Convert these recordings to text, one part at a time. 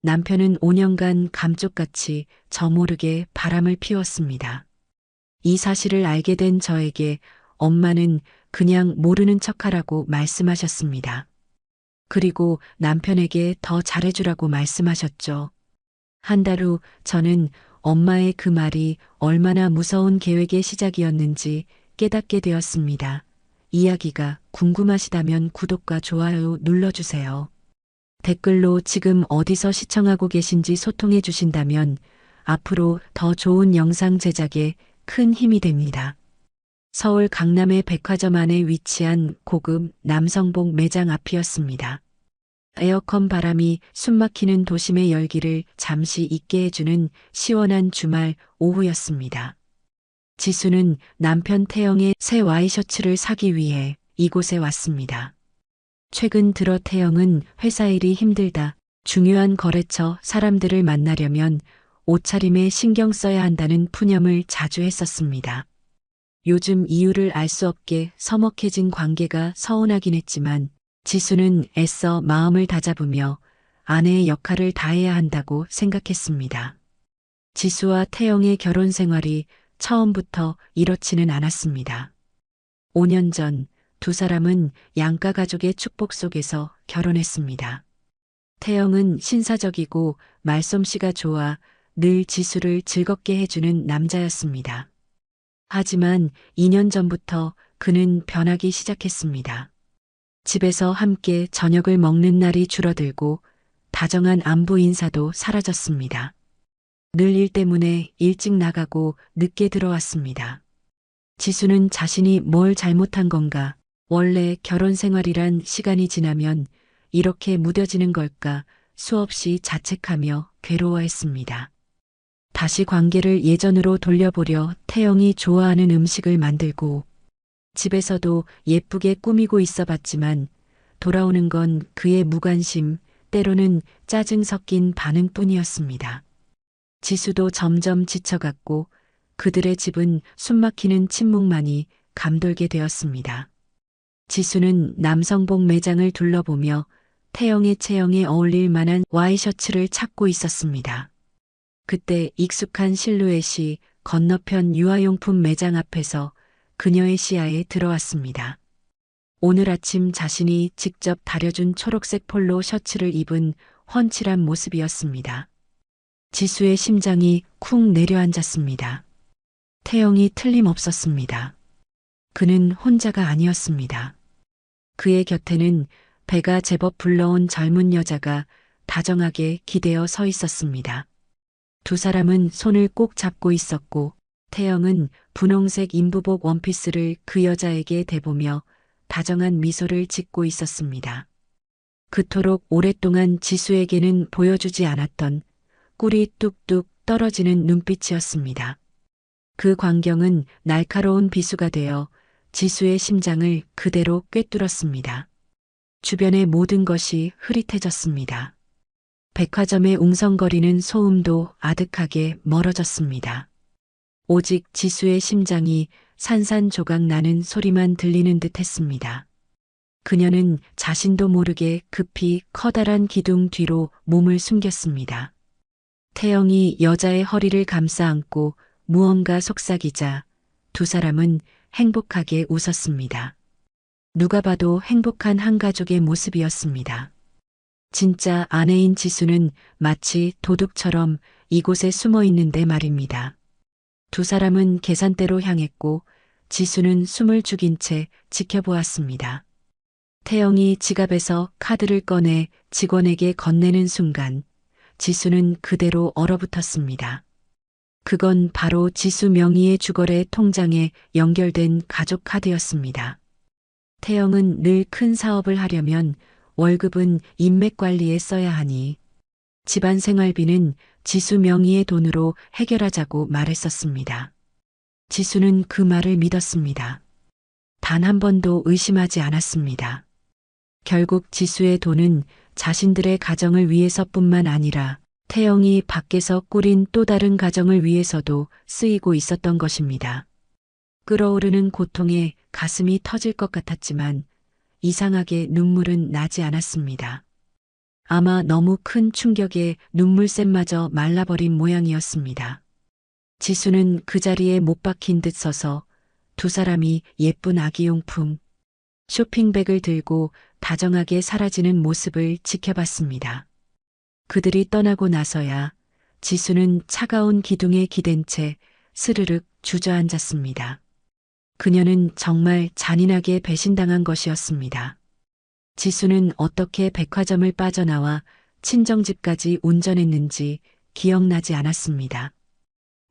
남편은 5년간 감쪽같이 저 모르게 바람을 피웠습니다. 이 사실을 알게 된 저에게 엄마는 그냥 모르는 척하라고 말씀하셨습니다. 그리고 남편에게 더 잘해주라고 말씀하셨죠. 한 달 후 저는 엄마의 그 말이 얼마나 무서운 계획의 시작이었는지 깨닫게 되었습니다. 이야기가 궁금하시다면 구독과 좋아요 눌러주세요. 댓글로 지금 어디서 시청하고 계신지 소통해 주신다면 앞으로 더 좋은 영상 제작에 큰 힘이 됩니다. 서울 강남의 백화점 안에 위치한 고급 남성복 매장 앞이었습니다. 에어컨 바람이 숨막히는 도심의 열기를 잠시 잊게 해주는 시원한 주말 오후였습니다. 지수는 남편 태영의 새 와이셔츠를 사기 위해 이곳에 왔습니다. 최근 들어 태영은 회사 일이 힘들다, 중요한 거래처 사람들을 만나려면 옷차림에 신경 써야 한다는 푸념을 자주 했었습니다. 요즘 이유를 알 수 없게 서먹해진 관계가 서운하긴 했지만 지수는 애써 마음을 다잡으며 아내의 역할을 다해야 한다고 생각했습니다. 지수와 태영의 결혼 생활이 처음부터 이렇지는 않았습니다. 5년 전 두 사람은 양가 가족의 축복 속에서 결혼했습니다. 태영은 신사적이고 말솜씨가 좋아 늘 지수를 즐겁게 해주는 남자였습니다. 하지만 2년 전부터 그는 변하기 시작했습니다. 집에서 함께 저녁을 먹는 날이 줄어들고 다정한 안부 인사도 사라졌습니다. 늘 일 때문에 일찍 나가고 늦게 들어왔습니다. 지수는 자신이 뭘 잘못한 건가, 원래 결혼 생활이란 시간이 지나면 이렇게 무뎌지는 걸까 수없이 자책하며 괴로워했습니다. 다시 관계를 예전으로 돌려보려 태영이 좋아하는 음식을 만들고 집에서도 예쁘게 꾸미고 있어 봤지만 돌아오는 건 그의 무관심, 때로는 짜증 섞인 반응뿐이었습니다. 지수도 점점 지쳐갔고 그들의 집은 숨막히는 침묵만이 감돌게 되었습니다. 지수는 남성복 매장을 둘러보며 태영의 체형에 어울릴 만한 와이셔츠를 찾고 있었습니다. 그때 익숙한 실루엣이 건너편 유아용품 매장 앞에서 그녀의 시야에 들어왔습니다. 오늘 아침 자신이 직접 다려준 초록색 폴로 셔츠를 입은 훤칠한 모습이었습니다. 지수의 심장이 쿵 내려앉았습니다. 태영이 틀림없었습니다. 그는 혼자가 아니었습니다. 그의 곁에는 배가 제법 불러온 젊은 여자가 다정하게 기대어 서 있었습니다. 두 사람은 손을 꼭 잡고 있었고 태영은 분홍색 인부복 원피스를 그 여자에게 대보며 다정한 미소를 짓고 있었습니다. 그토록 오랫동안 지수에게는 보여주지 않았던 꿀이 뚝뚝 떨어지는 눈빛이었습니다. 그 광경은 날카로운 비수가 되어 지수의 심장을 그대로 꿰뚫었습니다. 주변의 모든 것이 흐릿해졌습니다. 백화점의 웅성거리는 소음도 아득하게 멀어졌습니다. 오직 지수의 심장이 산산조각 나는 소리만 들리는 듯 했습니다. 그녀는 자신도 모르게 급히 커다란 기둥 뒤로 몸을 숨겼습니다. 태영이 여자의 허리를 감싸 안고 무언가 속삭이자 두 사람은 행복하게 웃었습니다. 누가 봐도 행복한 한 가족의 모습이었습니다. 진짜 아내인 지수는 마치 도둑처럼 이곳에 숨어 있는데 말입니다. 두 사람은 계산대로 향했고 지수는 숨을 죽인 채 지켜보았습니다. 태영이 지갑에서 카드를 꺼내 직원에게 건네는 순간 지수는 그대로 얼어붙었습니다. 그건 바로 지수 명의의 주거래 통장에 연결된 가족 카드였습니다. 태영은 늘 큰 사업을 하려면 월급은 인맥 관리에 써야 하니 집안 생활비는 지수 명의의 돈으로 해결하자고 말했었습니다. 지수는 그 말을 믿었습니다. 단 한 번도 의심하지 않았습니다. 결국 지수의 돈은 자신들의 가정을 위해서뿐만 아니라 태영이 밖에서 꾸린 또 다른 가정을 위해서도 쓰이고 있었던 것입니다. 끓어오르는 고통에 가슴이 터질 것 같았지만 이상하게 눈물은 나지 않았습니다. 아마 너무 큰 충격에 눈물샘마저 말라버린 모양이었습니다. 지수는 그 자리에 못 박힌 듯 서서 두 사람이 예쁜 아기용품, 쇼핑백을 들고 다정하게 사라지는 모습을 지켜봤습니다. 그들이 떠나고 나서야 지수는 차가운 기둥에 기댄 채 스르륵 주저앉았습니다. 그녀는 정말 잔인하게 배신당한 것이었습니다. 지수는 어떻게 백화점을 빠져나와 친정집까지 운전했는지 기억나지 않았습니다.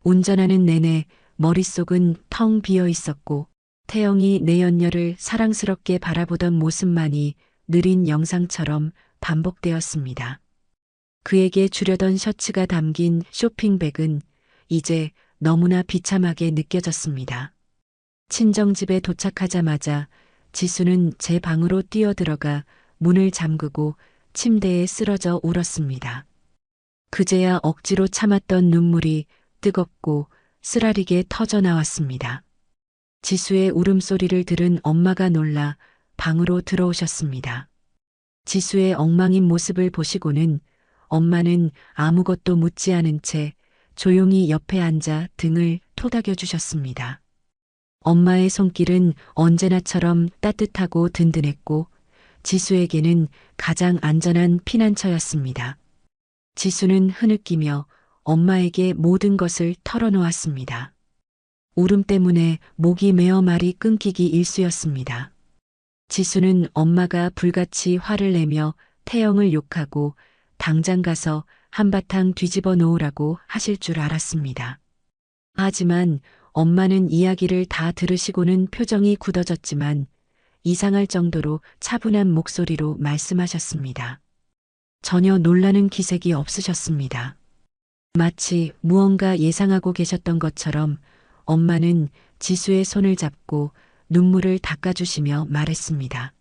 운전하는 내내 머릿속은 텅 비어 있었고 태영이 내연녀를 사랑스럽게 바라보던 모습만이 느린 영상처럼 반복되었습니다. 그에게 주려던 셔츠가 담긴 쇼핑백은 이제 너무나 비참하게 느껴졌습니다. 친정집에 도착하자마자 지수는 제 방으로 뛰어들어가 문을 잠그고 침대에 쓰러져 울었습니다. 그제야 억지로 참았던 눈물이 뜨겁고 쓰라리게 터져 나왔습니다. 지수의 울음소리를 들은 엄마가 놀라 방으로 들어오셨습니다. 지수의 엉망인 모습을 보시고는 엄마는 아무것도 묻지 않은 채 조용히 옆에 앉아 등을 토닥여 주셨습니다. 엄마의 손길은 언제나처럼 따뜻하고 든든했고 지수에게는 가장 안전한 피난처였습니다. 지수는 흐느끼며 엄마에게 모든 것을 털어놓았습니다. 울음 때문에 목이 메어 말이 끊기기 일쑤였습니다. 지수는 엄마가 불같이 화를 내며 태영을 욕하고 당장 가서 한바탕 뒤집어 놓으라고 하실 줄 알았습니다. 하지만 엄마는 이야기를 다 들으시고는 표정이 굳어졌지만 이상할 정도로 차분한 목소리로 말씀하셨습니다. 전혀 놀라는 기색이 없으셨습니다. 마치 무언가 예상하고 계셨던 것처럼 엄마는 지수의 손을 잡고 눈물을 닦아주시며 말했습니다.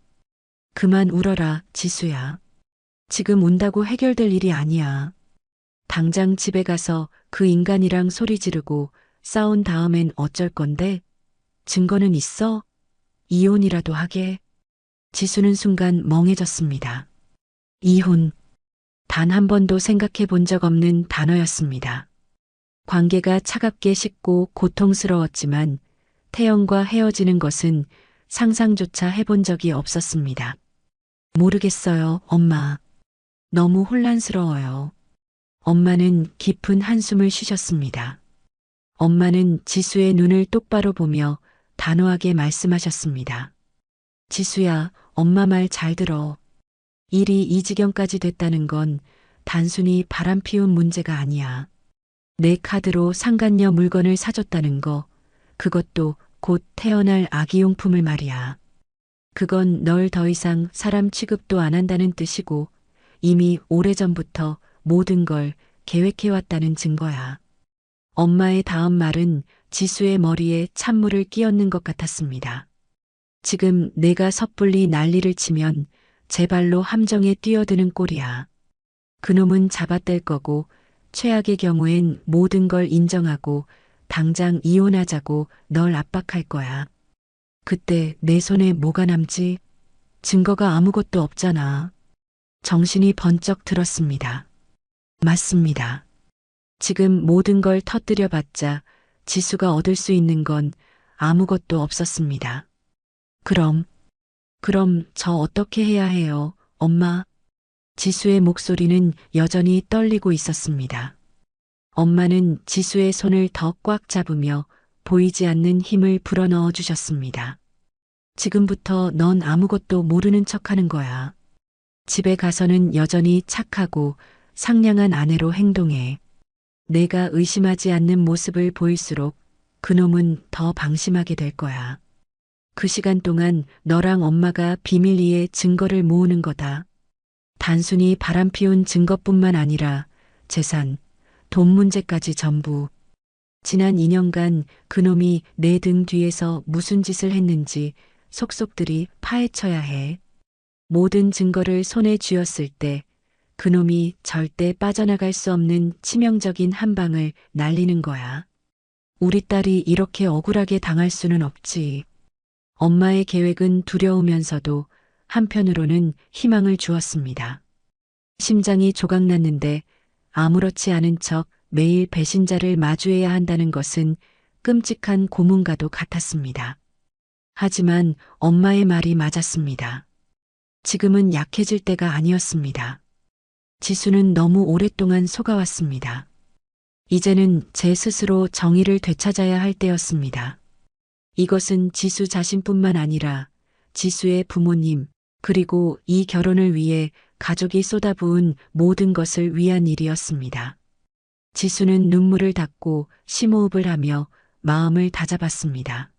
그만 울어라, 지수야. 지금 운다고 해결될 일이 아니야. 당장 집에 가서 그 인간이랑 소리 지르고 싸운 다음엔 어쩔 건데? 증거는 있어? 이혼이라도 하게. 지수는 순간 멍해졌습니다. 이혼. 단 한 번도 생각해 본 적 없는 단어였습니다. 관계가 차갑게 식고 고통스러웠지만 태영과 헤어지는 것은 상상조차 해본 적이 없었습니다. 모르겠어요, 엄마. 너무 혼란스러워요. 엄마는 깊은 한숨을 쉬셨습니다. 엄마는 지수의 눈을 똑바로 보며 단호하게 말씀하셨습니다. 지수야, 엄마 말 잘 들어. 일이 이 지경까지 됐다는 건 단순히 바람 피운 문제가 아니야. 내 카드로 상간녀 물건을 사줬다는 거, 그것도 곧 태어날 아기용품을 말이야. 그건 널 더 이상 사람 취급도 안 한다는 뜻이고 이미 오래전부터 모든 걸 계획해왔다는 증거야. 엄마의 다음 말은 지수의 머리에 찬물을 끼얹는 것 같았습니다. 지금 내가 섣불리 난리를 치면 제 발로 함정에 뛰어드는 꼴이야. 그놈은 잡아뗄 거고 최악의 경우엔 모든 걸 인정하고 당장 이혼하자고 널 압박할 거야. 그때 내 손에 뭐가 남지? 증거가 아무것도 없잖아. 정신이 번쩍 들었습니다. 맞습니다. 지금 모든 걸 터뜨려 봤자 지수가 얻을 수 있는 건 아무것도 없었습니다. 그럼 저 어떻게 해야 해요, 엄마? 지수의 목소리는 여전히 떨리고 있었습니다. 엄마는 지수의 손을 더 꽉 잡으며 보이지 않는 힘을 불어넣어 주셨습니다. 지금부터 넌 아무것도 모르는 척하는 거야. 집에 가서는 여전히 착하고 상냥한 아내로 행동해. 내가 의심하지 않는 모습을 보일수록 그놈은 더 방심하게 될 거야. 그 시간 동안 너랑 엄마가 비밀리에 증거를 모으는 거다. 단순히 바람피운 증거뿐만 아니라 재산, 돈 문제까지 전부. 지난 2년간 그놈이 내 등 뒤에서 무슨 짓을 했는지 속속들이 파헤쳐야 해. 모든 증거를 손에 쥐었을 때 그놈이 절대 빠져나갈 수 없는 치명적인 한 방을 날리는 거야. 우리 딸이 이렇게 억울하게 당할 수는 없지. 엄마의 계획은 두려우면서도 한편으로는 희망을 주었습니다. 심장이 조각났는데 아무렇지 않은 척 매일 배신자를 마주해야 한다는 것은 끔찍한 고문과도 같았습니다. 하지만 엄마의 말이 맞았습니다. 지금은 약해질 때가 아니었습니다. 지수는 너무 오랫동안 속아왔습니다. 이제는 제 스스로 정의를 되찾아야 할 때였습니다. 이것은 지수 자신뿐만 아니라 지수의 부모님, 그리고 이 결혼을 위해 가족이 쏟아부은 모든 것을 위한 일이었습니다. 지수는 눈물을 닦고 심호흡을 하며 마음을 다잡았습니다.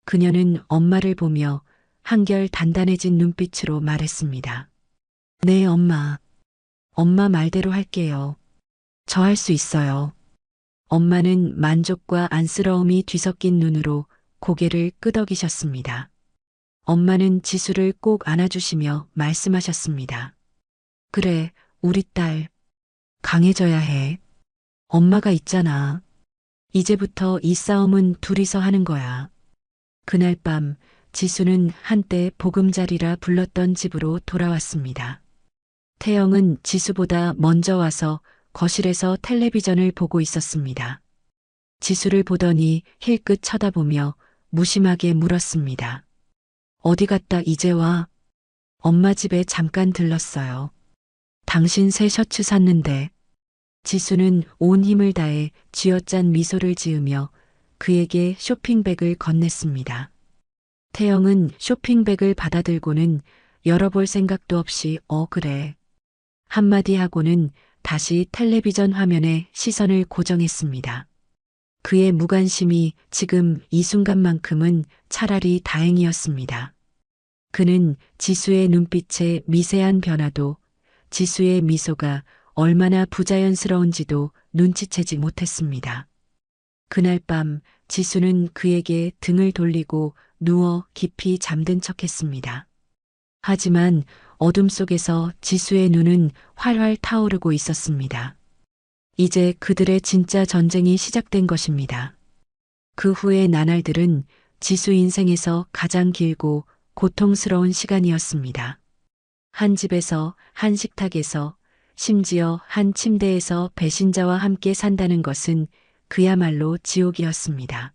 그녀는 엄마를 보며 한결 단단해진 눈빛으로 말했습니다. 네, 엄마. 엄마 말대로 할게요. 저 할 수 있어요. 엄마는 만족과 안쓰러움이 뒤섞인 눈으로 고개를 끄덕이셨습니다. 엄마는 지수를 꼭 안아주시며 말씀하셨습니다. 그래, 우리 딸. 강해져야 해. 엄마가 있잖아. 이제부터 이 싸움은 둘이서 하는 거야. 그날 밤 지수는 한때 보금자리라 불렀던 집으로 돌아왔습니다. 태영은 지수보다 먼저 와서 거실에서 텔레비전을 보고 있었습니다. 지수를 보더니 힐끗 쳐다보며 무심하게 물었습니다. 어디 갔다 이제 와? 엄마 집에 잠깐 들렀어요. 당신 새 셔츠 샀는데. 지수는 온 힘을 다해 쥐어짠 미소를 지으며 그에게 쇼핑백을 건넸습니다. 태영은 쇼핑백을 받아들고는 열어볼 생각도 없이 그래. 한마디 하고는 다시 텔레비전 화면에 시선을 고정했습니다. 그의 무관심이 지금 이 순간만큼은 차라리 다행이었습니다. 그는 지수의 눈빛의 미세한 변화도, 지수의 미소가 얼마나 부자연스러운지도 눈치채지 못했습니다. 그날 밤 지수는 그에게 등을 돌리고 누워 깊이 잠든 척했습니다. 하지만 어둠 속에서 지수의 눈은 활활 타오르고 있었습니다. 이제 그들의 진짜 전쟁이 시작된 것입니다. 그 후의 나날들은 지수 인생에서 가장 길고 고통스러운 시간이었습니다. 한 집에서, 한 식탁에서, 심지어 한 침대에서 배신자와 함께 산다는 것은 그야말로 지옥이었습니다.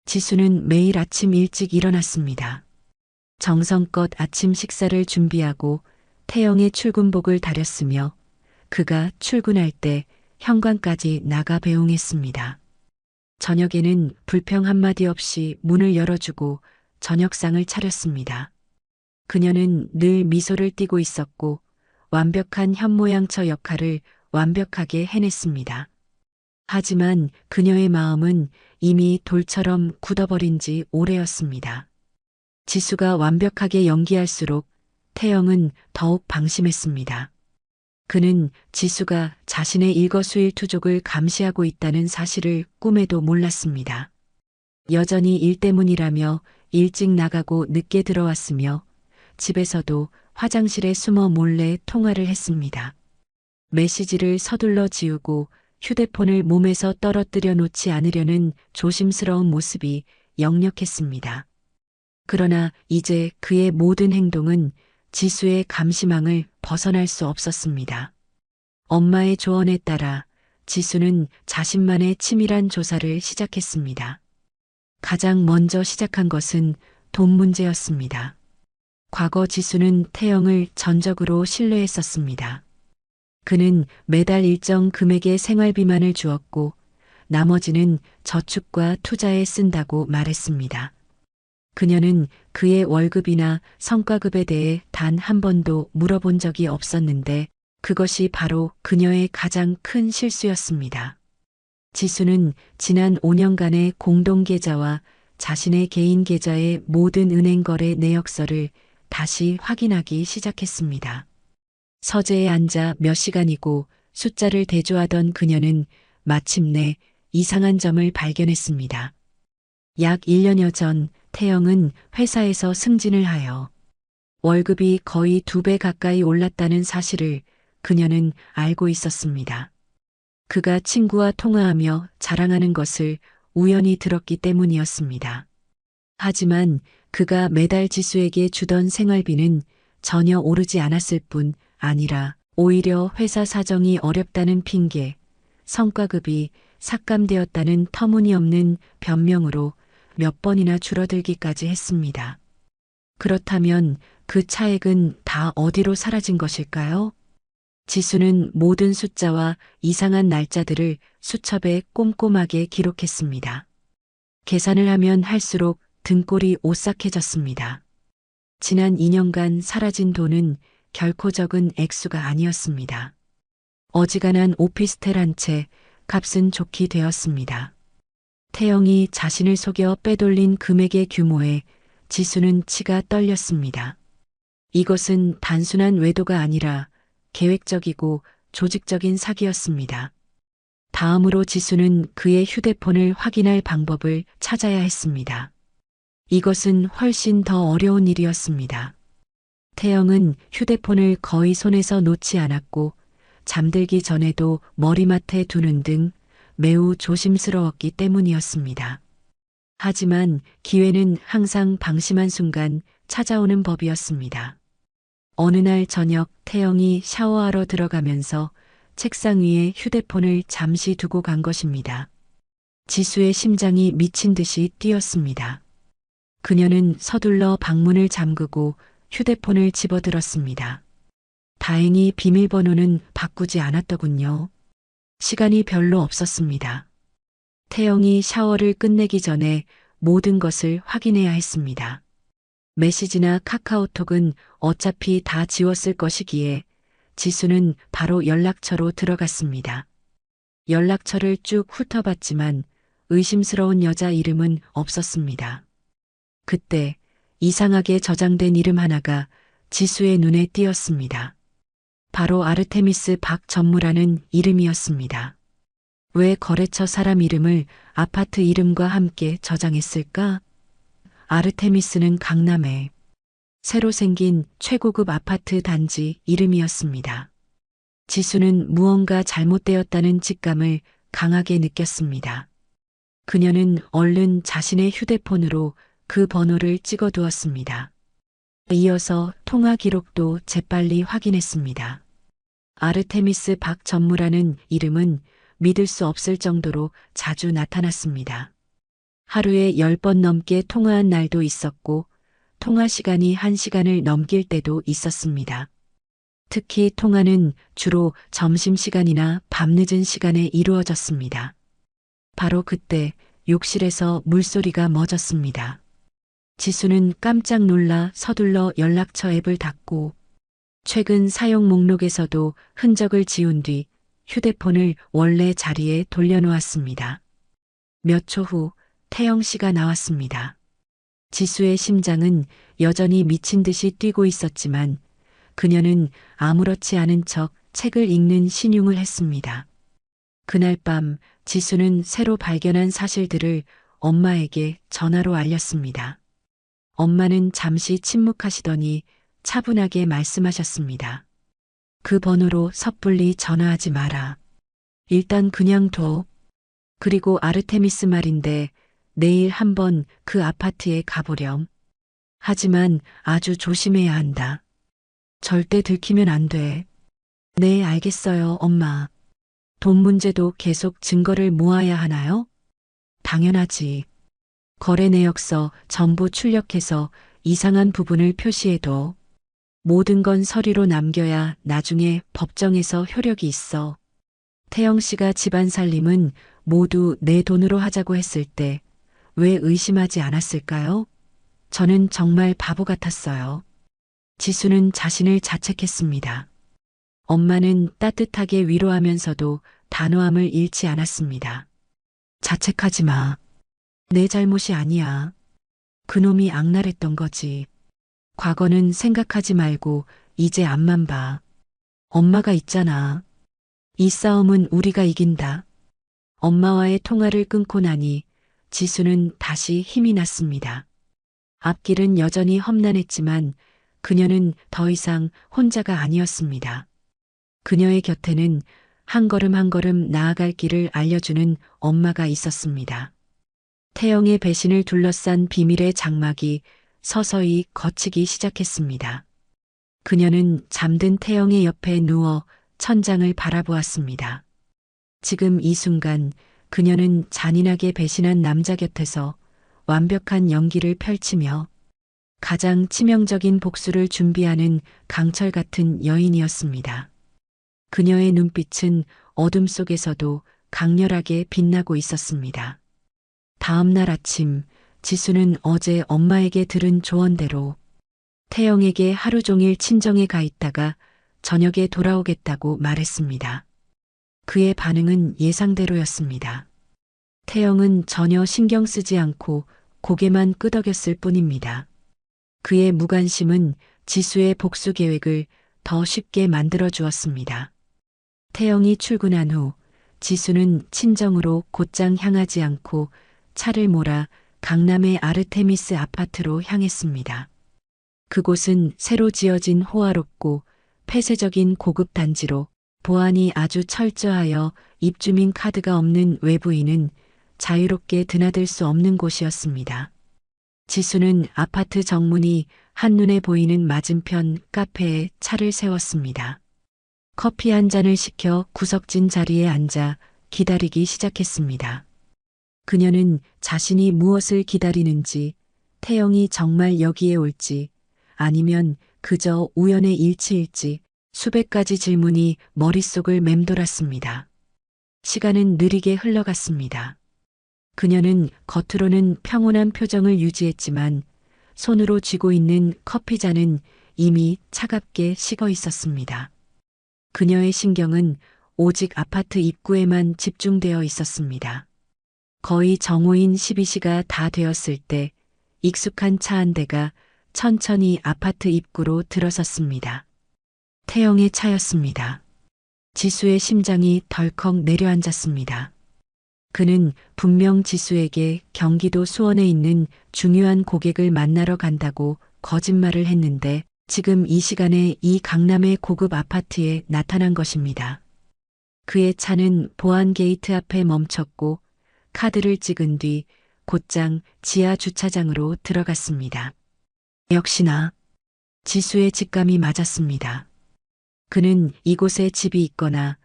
지수는 매일 아침 일찍 일어났습니다. 정성껏 아침 식사를 준비하고 태영의 출근복을 다렸으며 그가 출근할 때 현관까지 나가 배웅했습니다. 저녁에는 불평 한마디 없이 문을 열어주고 저녁상을 차렸습니다. 그녀는 늘 미소를 띠고 있었고 완벽한 현모양처 역할을 완벽하게 해냈습니다. 하지만 그녀의 마음은 이미 돌처럼 굳어버린 지 오래였습니다. 지수가 완벽하게 연기할수록 태영은 더욱 방심했습니다. 그는 지수가 자신의 일거수일투족을 감시하고 있다는 사실을 꿈에도 몰랐습니다. 여전히 일 때문이라며 일찍 나가고 늦게 들어왔으며 집에서도 화장실에 숨어 몰래 통화를 했습니다. 메시지를 서둘러 지우고 휴대폰을 몸에서 떨어뜨려 놓지 않으려는 조심스러운 모습이 역력했습니다. 그러나 이제 그의 모든 행동은 지수의 감시망을 벗어날 수 없었습니다. 엄마의 조언에 따라 지수는 자신만의 치밀한 조사를 시작했습니다. 가장 먼저 시작한 것은 돈 문제였습니다. 과거 지수는 태영을 전적으로 신뢰했었습니다. 그는 매달 일정 금액의 생활비만을 주었고 나머지는 저축과 투자에 쓴다고 말했습니다. 그녀는 그의 월급이나 성과급에 대해 단 한 번도 물어본 적이 없었는데 그것이 바로 그녀의 가장 큰 실수였습니다. 지수는 지난 5년간의 공동계좌와 자신의 개인 계좌의 모든 은행 거래 내역서를 다시 확인하기 시작했습니다. 서재에 앉아 몇 시간이고 숫자를 대조하던 그녀는 마침내 이상한 점을 발견했습니다. 약 1년여 전 태영은 회사에서 승진을 하여 월급이 거의 2배 가까이 올랐다는 사실을 그녀는 알고 있었습니다. 그가 친구와 통화하며 자랑하는 것을 우연히 들었기 때문이었습니다. 하지만 그가 매달 지수에게 주던 생활비는 전혀 오르지 않았을 뿐 아니라 오히려 회사 사정이 어렵다는 핑계, 성과급이 삭감되었다는 터무니없는 변명으로 몇 번이나 줄어들기까지 했습니다. 그렇다면 그 차액은 다 어디로 사라진 것일까요? 지수는 모든 숫자와 이상한 날짜들을 수첩에 꼼꼼하게 기록했습니다. 계산을 하면 할수록 등골이 오싹해졌습니다. 지난 2년간 사라진 돈은 결코 적은 액수가 아니었습니다. 어지간한 오피스텔 한 채 값은 좋게 되었습니다. 태영이 자신을 속여 빼돌린 금액의 규모에 지수는 치가 떨렸습니다. 이것은 단순한 외도가 아니라 계획적이고 조직적인 사기였습니다. 다음으로 지수는 그의 휴대폰을 확인할 방법을 찾아야 했습니다. 이것은 훨씬 더 어려운 일이었습니다. 태영은 휴대폰을 거의 손에서 놓지 않았고 잠들기 전에도 머리맡에 두는 등 매우 조심스러웠기 때문이었습니다. 하지만 기회는 항상 방심한 순간 찾아오는 법이었습니다. 어느 날 저녁 태영이 샤워하러 들어가면서 책상 위에 휴대폰을 잠시 두고 간 것입니다. 지수의 심장이 미친 듯이 뛰었습니다. 그녀는 서둘러 방문을 잠그고 휴대폰을 집어들었습니다. 다행히 비밀번호는 바꾸지 않았더군요. 시간이 별로 없었습니다. 태영이 샤워를 끝내기 전에 모든 것을 확인해야 했습니다. 메시지나 카카오톡은 어차피 다 지웠을 것이기에 지수는 바로 연락처로 들어갔습니다. 연락처를 쭉 훑어봤지만 의심스러운 여자 이름은 없었습니다. 그때 이상하게 저장된 이름 하나가 지수의 눈에 띄었습니다. 바로 아르테미스 박전무라는 이름이었습니다. 왜 거래처 사람 이름을 아파트 이름과 함께 저장했을까? 아르테미스는 강남에 새로 생긴 최고급 아파트 단지 이름이었습니다. 지수는 무언가 잘못되었다는 직감을 강하게 느꼈습니다. 그녀는 얼른 자신의 휴대폰으로 그 번호를 찍어두었습니다. 이어서 통화 기록도 재빨리 확인했습니다. 아르테미스 박전무라는 이름은 믿을 수 없을 정도로 자주 나타났습니다. 하루에 10번 넘게 통화한 날도 있었고 통화 시간이 1시간을 넘길 때도 있었습니다. 특히 통화는 주로 점심시간이나 밤늦은 시간에 이루어졌습니다. 바로 그때 욕실에서 물소리가 멎었습니다. 지수는 깜짝 놀라 서둘러 연락처 앱을 닫고 최근 사용 목록에서도 흔적을 지운 뒤 휴대폰을 원래 자리에 돌려놓았습니다. 몇 초 후 태영 씨가 나왔습니다. 지수의 심장은 여전히 미친 듯이 뛰고 있었지만 그녀는 아무렇지 않은 척 책을 읽는 신용을 했습니다. 그날 밤 지수는 새로 발견한 사실들을 엄마에게 전화로 알렸습니다. 엄마는 잠시 침묵하시더니 차분하게 말씀하셨습니다. 그 번호로 섣불리 전화하지 마라. 일단 그냥 둬. 그리고 아르테미스 말인데 내일 한번 그 아파트에 가보렴. 하지만 아주 조심해야 한다. 절대 들키면 안 돼. 네, 알겠어요, 엄마. 돈 문제도 계속 증거를 모아야 하나요? 당연하지. 거래 내역서 전부 출력해서 이상한 부분을 표시해둬. 모든 건 서류로 남겨야 나중에 법정에서 효력이 있어. 태영 씨가 집안 살림은 모두 내 돈으로 하자고 했을 때 왜 의심하지 않았을까요? 저는 정말 바보 같았어요. 지수는 자신을 자책했습니다. 엄마는 따뜻하게 위로하면서도 단호함을 잃지 않았습니다. 자책하지 마. 내 잘못이 아니야. 그놈이 악랄했던 거지. 과거는 생각하지 말고 이제 앞만 봐. 엄마가 있잖아. 이 싸움은 우리가 이긴다. 엄마와의 통화를 끊고 나니 지수는 다시 힘이 났습니다. 앞길은 여전히 험난했지만 그녀는 더 이상 혼자가 아니었습니다. 그녀의 곁에는 한 걸음 한 걸음 나아갈 길을 알려주는 엄마가 있었습니다. 태영의 배신을 둘러싼 비밀의 장막이 서서히 걷히기 시작했습니다. 그녀는 잠든 태영의 옆에 누워 천장을 바라보았습니다. 지금 이 순간 그녀는 잔인하게 배신한 남자 곁에서 완벽한 연기를 펼치며 가장 치명적인 복수를 준비하는 강철 같은 여인이었습니다. 그녀의 눈빛은 어둠 속에서도 강렬하게 빛나고 있었습니다. 다음 날 아침, 지수는 어제 엄마에게 들은 조언대로 태영에게 하루 종일 친정에 가 있다가 저녁에 돌아오겠다고 말했습니다. 그의 반응은 예상대로였습니다. 태영은 전혀 신경 쓰지 않고 고개만 끄덕였을 뿐입니다. 그의 무관심은 지수의 복수 계획을 더 쉽게 만들어 주었습니다. 태영이 출근한 후 지수는 친정으로 곧장 향하지 않고 차를 몰아 강남의 아르테미스 아파트로 향했습니다. 그곳은 새로 지어진 호화롭고 폐쇄적인 고급 단지로 보안이 아주 철저하여 입주민 카드가 없는 외부인은 자유롭게 드나들 수 없는 곳이었습니다. 지수는 아파트 정문이 한눈에 보이는 맞은편 카페에 차를 세웠습니다. 커피 한 잔을 시켜 구석진 자리에 앉아 기다리기 시작했습니다. 그녀는 자신이 무엇을 기다리는지, 태영이 정말 여기에 올지, 아니면 그저 우연의 일치일지 수백 가지 질문이 머릿속을 맴돌았습니다. 시간은 느리게 흘러갔습니다. 그녀는 겉으로는 평온한 표정을 유지했지만 손으로 쥐고 있는 커피잔은 이미 차갑게 식어 있었습니다. 그녀의 신경은 오직 아파트 입구에만 집중되어 있었습니다. 거의 정오인 12시가 다 되었을 때 익숙한 차 한 대가 천천히 아파트 입구로 들어섰습니다. 태영의 차였습니다. 지수의 심장이 덜컥 내려앉았습니다. 그는 분명 지수에게 경기도 수원에 있는 중요한 고객을 만나러 간다고 거짓말을 했는데 지금 이 시간에 이 강남의 고급 아파트에 나타난 것입니다. 그의 차는 보안 게이트 앞에 멈췄고 카드를 찍은 뒤 곧장 지하 주차장으로 들어갔습니다. 역시나 지수의 직감이 맞았습니다. 그는 이곳에 집이 있거나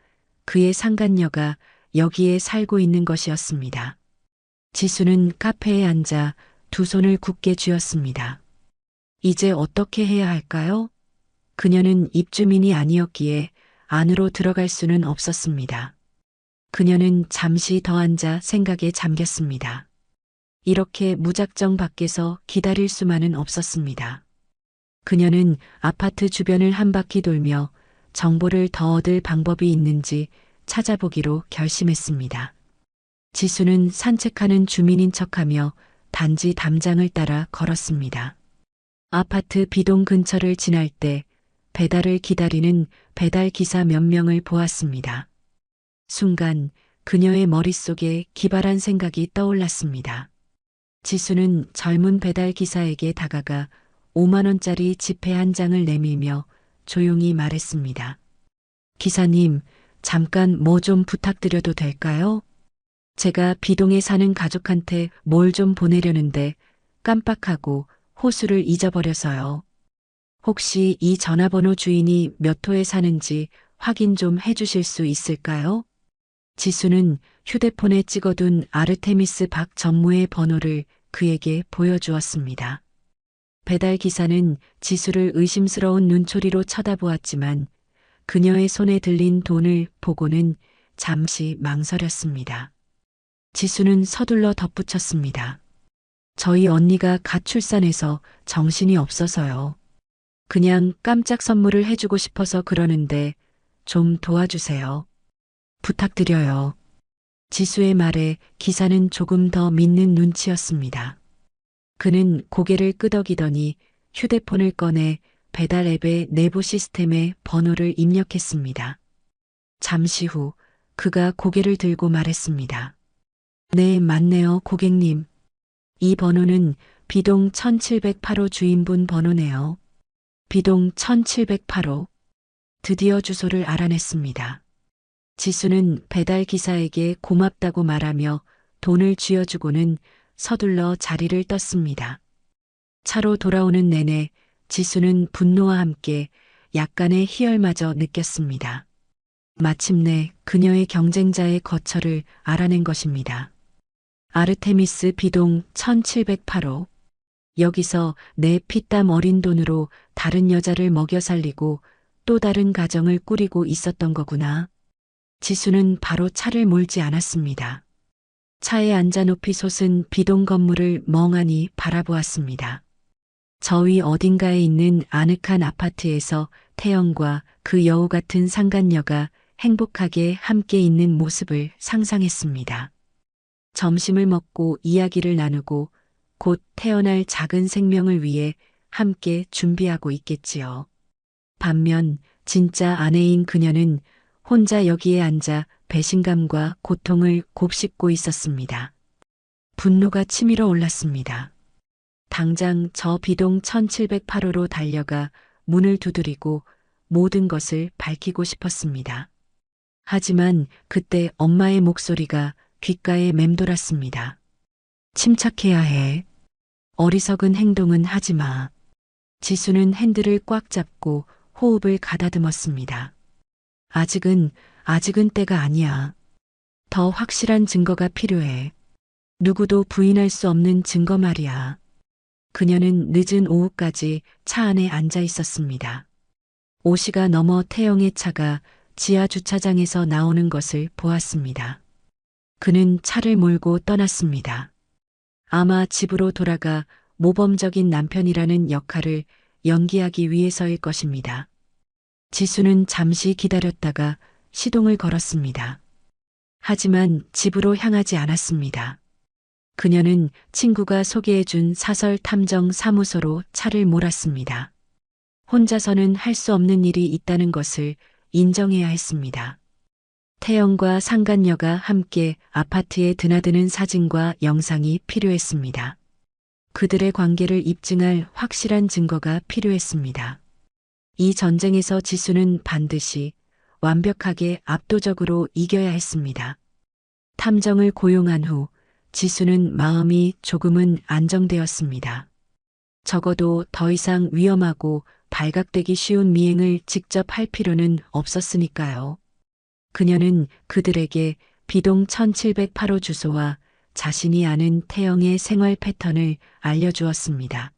그의 상간녀가 여기에 살고 있는 것이었습니다. 지수는 카페에 앉아 두 손을 굳게 쥐었습니다. 이제 어떻게 해야 할까요? 그녀는 입주민이 아니었기에 안으로 들어갈 수는 없었습니다. 그녀는 잠시 더 앉아 생각에 잠겼습니다. 이렇게 무작정 밖에서 기다릴 수만은 없었습니다. 그녀는 아파트 주변을 한 바퀴 돌며 정보를 더 얻을 방법이 있는지 찾아보기로 결심했습니다. 지수는 산책하는 주민인 척하며 단지 담장을 따라 걸었습니다. 아파트 B동 근처를 지날 때 배달을 기다리는 배달 기사 몇 명을 보았습니다. 순간 그녀의 머릿속에 기발한 생각이 떠올랐습니다. 지수는 젊은 배달 기사에게 다가가 5만 원짜리 지폐 한 장을 내밀며 조용히 말했습니다. 기사님, 잠깐 뭐 좀 부탁드려도 될까요? 제가 B동에 사는 가족한테 뭘 좀 보내려는데 깜빡하고 호수를 잊어버려서요. 혹시 이 전화번호 주인이 몇 호에 사는지 확인 좀 해주실 수 있을까요? 지수는 휴대폰에 찍어둔 아르테미스 박 전무의 번호를 그에게 보여주었습니다. 배달 기사는 지수를 의심스러운 눈초리로 쳐다보았지만 그녀의 손에 들린 돈을 보고는 잠시 망설였습니다. 지수는 서둘러 덧붙였습니다. 저희 언니가 갓 출산해서 정신이 없어서요. 그냥 깜짝 선물을 해주고 싶어서 그러는데 좀 도와주세요. 부탁드려요. 지수의 말에 기사는 조금 더 믿는 눈치였습니다. 그는 고개를 끄덕이더니 휴대폰을 꺼내 배달 앱의 내부 시스템에 번호를 입력했습니다. 잠시 후 그가 고개를 들고 말했습니다. 네, 맞네요, 고객님. 이 번호는 B동 1708호 주인분 번호네요. B동 1708호. 드디어 주소를 알아냈습니다. 지수는 배달 기사에게 고맙다고 말하며 돈을 쥐어주고는 서둘러 자리를 떴습니다. 차로 돌아오는 내내 지수는 분노와 함께 약간의 희열마저 느꼈습니다. 마침내 그녀의 경쟁자의 거처를 알아낸 것입니다. 아르테미스 비동 1708호. 여기서 내 피땀 어린 돈으로 다른 여자를 먹여 살리고 또 다른 가정을 꾸리고 있었던 거구나. 지수는 바로 차를 몰지 않았습니다. 차에 앉아 높이 솟은 비동 건물을 멍하니 바라보았습니다. 저 위 어딘가에 있는 아늑한 아파트에서 태영과 그 여우 같은 상간녀가 행복하게 함께 있는 모습을 상상했습니다. 점심을 먹고 이야기를 나누고 곧 태어날 작은 생명을 위해 함께 준비하고 있겠지요. 반면 진짜 아내인 그녀는 혼자 여기에 앉아 배신감과 고통을 곱씹고 있었습니다. 분노가 치밀어 올랐습니다. 당장 저 비동 1708호로 달려가 문을 두드리고 모든 것을 밝히고 싶었습니다. 하지만 그때 엄마의 목소리가 귓가에 맴돌았습니다. 침착해야 해. 어리석은 행동은 하지 마. 지수는 핸들을 꽉 잡고 호흡을 가다듬었습니다. 아직은 때가 아니야. 더 확실한 증거가 필요해. 누구도 부인할 수 없는 증거 말이야. 그녀는 늦은 오후까지 차 안에 앉아 있었습니다. 5시가 넘어 태영의 차가 지하 주차장에서 나오는 것을 보았습니다. 그는 차를 몰고 떠났습니다. 아마 집으로 돌아가 모범적인 남편이라는 역할을 연기하기 위해서일 것입니다. 지수는 잠시 기다렸다가 시동을 걸었습니다. 하지만 집으로 향하지 않았습니다. 그녀는 친구가 소개해준 사설 탐정 사무소로 차를 몰았습니다. 혼자서는 할 수 없는 일이 있다는 것을 인정해야 했습니다. 태영과 상간녀가 함께 아파트에 드나드는 사진과 영상이 필요했습니다. 그들의 관계를 입증할 확실한 증거가 필요했습니다. 이 전쟁에서 지수는 반드시 완벽하게 압도적으로 이겨야 했습니다. 탐정을 고용한 후 지수는 마음이 조금은 안정되었습니다. 적어도 더 이상 위험하고 발각되기 쉬운 미행을 직접 할 필요는 없었으니까요. 그녀는 그들에게 비동 1708호 주소와 자신이 아는 태영의 생활 패턴을 알려주었습니다.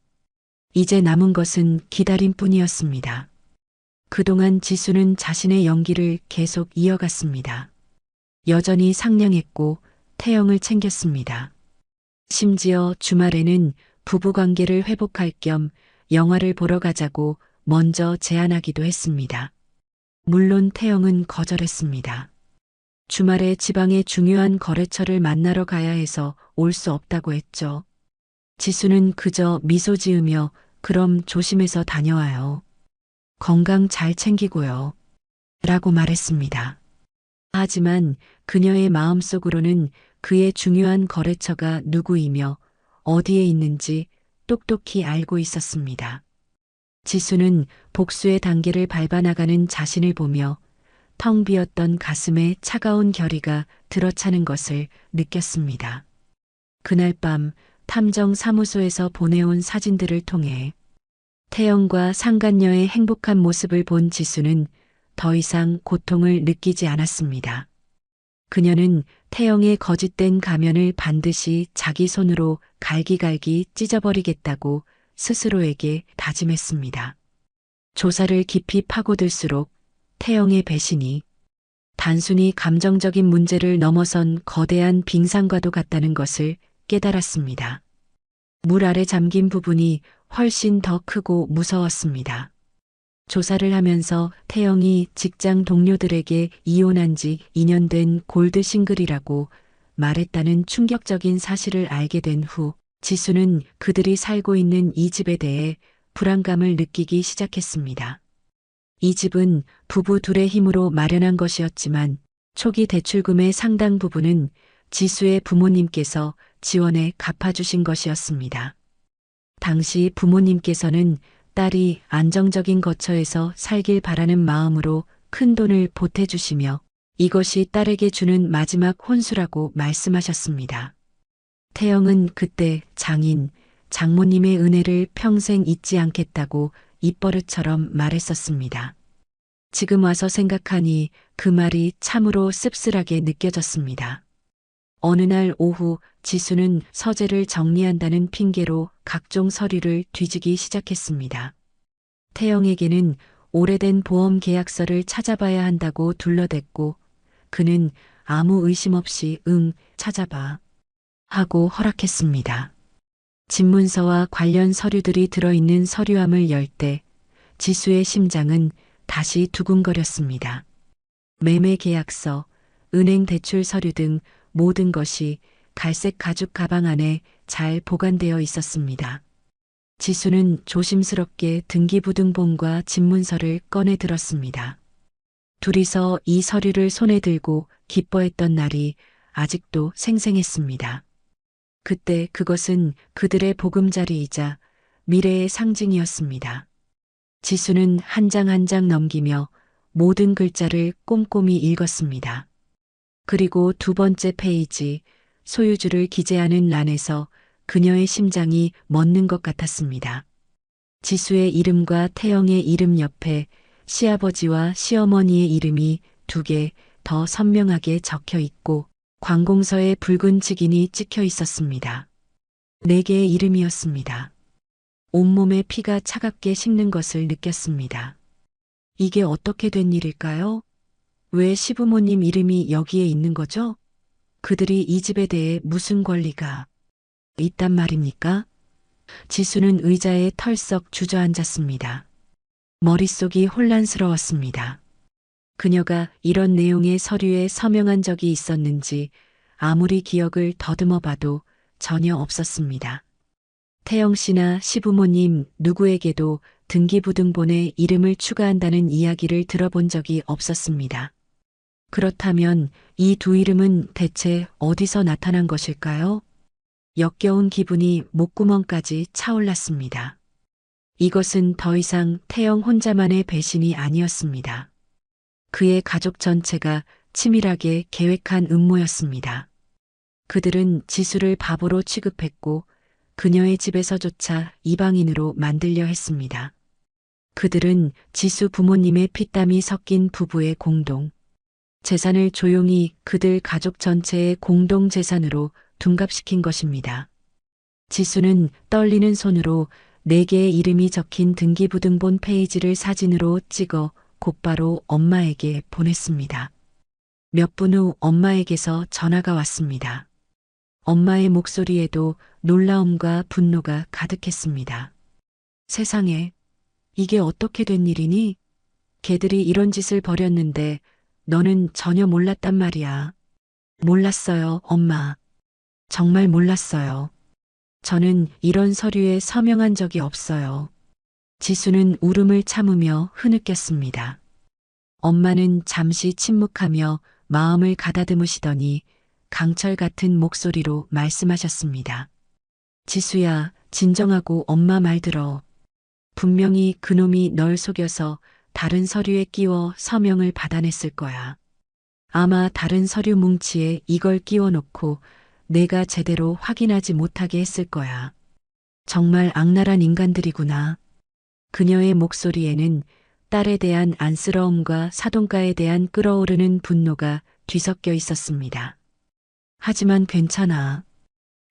이제 남은 것은 기다림뿐이었습니다. 그동안 지수는 자신의 연기를 계속 이어갔습니다. 여전히 상냥했고 태영을 챙겼습니다. 심지어 주말에는 부부관계를 회복할 겸 영화를 보러 가자고 먼저 제안하기도 했습니다. 물론 태영은 거절했습니다. 주말에 지방의 중요한 거래처를 만나러 가야 해서 올 수 없다고 했죠. 지수는 그저 미소 지으며 그럼 조심해서 다녀와요. 건강 잘 챙기고요. 라고 말했습니다. 하지만 그녀의 마음속으로는 그의 중요한 거래처가 누구이며 어디에 있는지 똑똑히 알고 있었습니다. 지수는 복수의 단계를 밟아나가는 자신을 보며 텅 비었던 가슴에 차가운 결의가 들어차는 것을 느꼈습니다. 그날 밤 탐정 사무소에서 보내온 사진들을 통해 태영과 상간녀의 행복한 모습을 본 지수는 더 이상 고통을 느끼지 않았습니다. 그녀는 태영의 거짓된 가면을 반드시 자기 손으로 갈기갈기 찢어버리겠다고 스스로에게 다짐했습니다. 조사를 깊이 파고들수록 태영의 배신이 단순히 감정적인 문제를 넘어선 거대한 빙산과도 같다는 것을 깨달았습니다. 물 아래 잠긴 부분이 훨씬 더 크고 무서웠습니다. 조사를 하면서 태영이 직장 동료들에게 이혼한 지 2년 된 골드 싱글이라고 말했다는 충격적인 사실을 알게 된 후 지수는 그들이 살고 있는 이 집에 대해 불안감을 느끼기 시작했습니다. 이 집은 부부 둘의 힘으로 마련한 것이었지만 초기 대출금의 상당 부분은 지수의 부모님께서 지원해 갚아주신 것이었습니다. 당시 부모님께서는 딸이 안정적인 거처에서 살길 바라는 마음으로 큰 돈을 보태주시며 이것이 딸에게 주는 마지막 혼수라고 말씀하셨습니다. 태영은 그때 장모님의 은혜를 평생 잊지 않겠다고 입버릇처럼 말했었습니다. 지금 와서 생각하니 그 말이 참으로 씁쓸하게 느껴졌습니다. 어느 날 오후 지수는 서재를 정리한다는 핑계로 각종 서류를 뒤지기 시작했습니다. 태영에게는 오래된 보험 계약서를 찾아봐야 한다고 둘러댔고 그는 아무 의심 없이 찾아봐 하고 허락했습니다. 집문서와 관련 서류들이 들어있는 서류함을 열 때 지수의 심장은 다시 두근거렸습니다. 매매 계약서, 은행 대출 서류 등 모든 것이 갈색 가죽 가방 안에 잘 보관되어 있었습니다. 지수는 조심스럽게 등기부등본과 집문서를 꺼내 들었습니다. 둘이서 이 서류를 손에 들고 기뻐했던 날이 아직도 생생했습니다. 그때 그것은 그들의 보금자리이자 미래의 상징이었습니다. 지수는 한 장 한 장 넘기며 모든 글자를 꼼꼼히 읽었습니다. 그리고 두 번째 페이지, 소유주를 기재하는 란에서 그녀의 심장이 멎는 것 같았습니다. 지수의 이름과 태영의 이름 옆에 시아버지와 시어머니의 이름이 2개 더 선명하게 적혀 있고 관공서에 붉은 직인이 찍혀 있었습니다. 4개의 이름이었습니다. 온몸에 피가 차갑게 식는 것을 느꼈습니다. 이게 어떻게 된 일일까요? 왜 시부모님 이름이 여기에 있는 거죠? 그들이 이 집에 대해 무슨 권리가 있단 말입니까? 지수는 의자에 털썩 주저앉았습니다. 머릿속이 혼란스러웠습니다. 그녀가 이런 내용의 서류에 서명한 적이 있었는지 아무리 기억을 더듬어 봐도 전혀 없었습니다. 태영 씨나 시부모님 누구에게도 등기부등본에 이름을 추가한다는 이야기를 들어본 적이 없었습니다. 그렇다면 이 2 이름은 대체 어디서 나타난 것일까요? 역겨운 기분이 목구멍까지 차올랐습니다. 이것은 더 이상 태영 혼자만의 배신이 아니었습니다. 그의 가족 전체가 치밀하게 계획한 음모였습니다. 그들은 지수를 바보로 취급했고 그녀의 집에서조차 이방인으로 만들려 했습니다. 그들은 지수 부모님의 피땀이 섞인 부부의 공동 재산을 조용히 그들 가족 전체의 공동 재산으로 둔갑시킨 것입니다. 지수는 떨리는 손으로 4개의 이름이 적힌 등기부등본 페이지를 사진으로 찍어 곧바로 엄마에게 보냈습니다. 몇 분 후 엄마에게서 전화가 왔습니다. 엄마의 목소리에도 놀라움과 분노가 가득했습니다. 세상에, 이게 어떻게 된 일이니? 걔들이 이런 짓을 벌였는데 너는 전혀 몰랐단 말이야. 몰랐어요, 엄마. 정말 몰랐어요. 저는 이런 서류에 서명한 적이 없어요. 지수는 울음을 참으며 흐느꼈습니다. 엄마는 잠시 침묵하며 마음을 가다듬으시더니 강철 같은 목소리로 말씀하셨습니다. 지수야, 진정하고 엄마 말 들어. 분명히 그놈이 널 속여서 다른 서류에 끼워 서명을 받아냈을 거야. 아마 다른 서류 뭉치에 이걸 끼워 놓고 내가 제대로 확인하지 못하게 했을 거야. 정말 악랄한 인간들이구나. 그녀의 목소리에는 딸에 대한 안쓰러움과 사돈가에 대한 끓어오르는 분노가 뒤섞여 있었습니다. 하지만 괜찮아.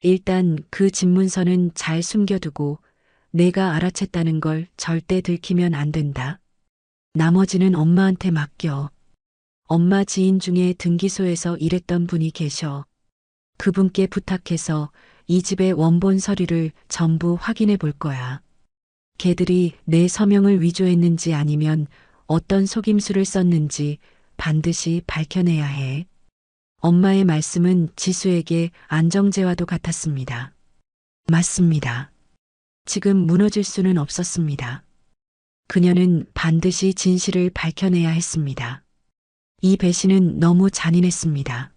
일단 그 집문서는 잘 숨겨두고 내가 알아챘다는 걸 절대 들키면 안 된다. 나머지는 엄마한테 맡겨. 엄마 지인 중에 등기소에서 일했던 분이 계셔. 그분께 부탁해서 이 집의 원본 서류를 전부 확인해 볼 거야. 걔들이 내 서명을 위조했는지 아니면 어떤 속임수를 썼는지 반드시 밝혀내야 해. 엄마의 말씀은 지수에게 안정제와도 같았습니다. 맞습니다. 지금 무너질 수는 없었습니다. 그녀는 반드시 진실을 밝혀내야 했습니다. 이 배신은 너무 잔인했습니다.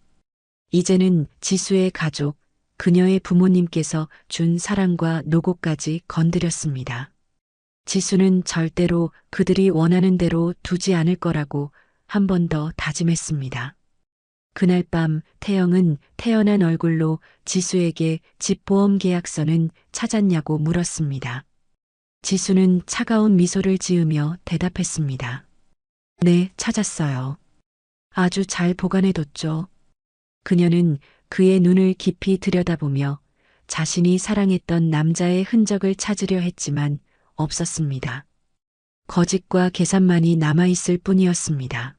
이제는 지수의 가족, 그녀의 부모님께서 준 사랑과 노고까지 건드렸습니다. 지수는 절대로 그들이 원하는 대로 두지 않을 거라고 한 번 더 다짐했습니다. 그날 밤 태영은 태연한 얼굴로 지수에게 집 보험 계약서는 찾았냐고 물었습니다. 지수는 차가운 미소를 지으며 대답했습니다. 네, 찾았어요. 아주 잘 보관해뒀죠. 그녀는 그의 눈을 깊이 들여다보며 자신이 사랑했던 남자의 흔적을 찾으려 했지만 없었습니다. 거짓과 계산만이 남아있을 뿐이었습니다.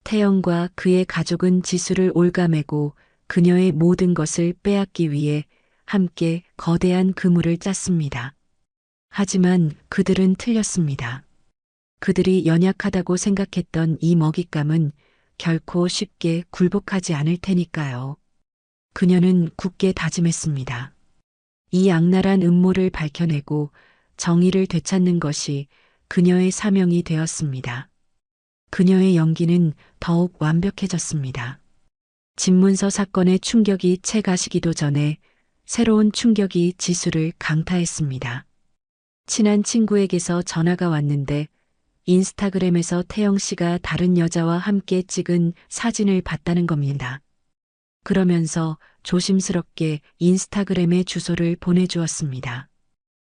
태영과 그의 가족은 지수를 올가매고 그녀의 모든 것을 빼앗기 위해 함께 거대한 그물을 짰습니다. 하지만 그들은 틀렸습니다. 그들이 연약하다고 생각했던 이 먹잇감은 결코 쉽게 굴복하지 않을 테니까요. 그녀는 굳게 다짐했습니다. 이 악랄한 음모를 밝혀내고 정의를 되찾는 것이 그녀의 사명이 되었습니다. 그녀의 연기는 더욱 완벽해졌습니다. 집문서 사건의 충격이 채 가시기도 전에 새로운 충격이 지수를 강타했습니다. 친한 친구에게서 전화가 왔는데 인스타그램에서 태영 씨가 다른 여자와 함께 찍은 사진을 봤다는 겁니다. 그러면서 조심스럽게 인스타그램에 주소를 보내주었습니다.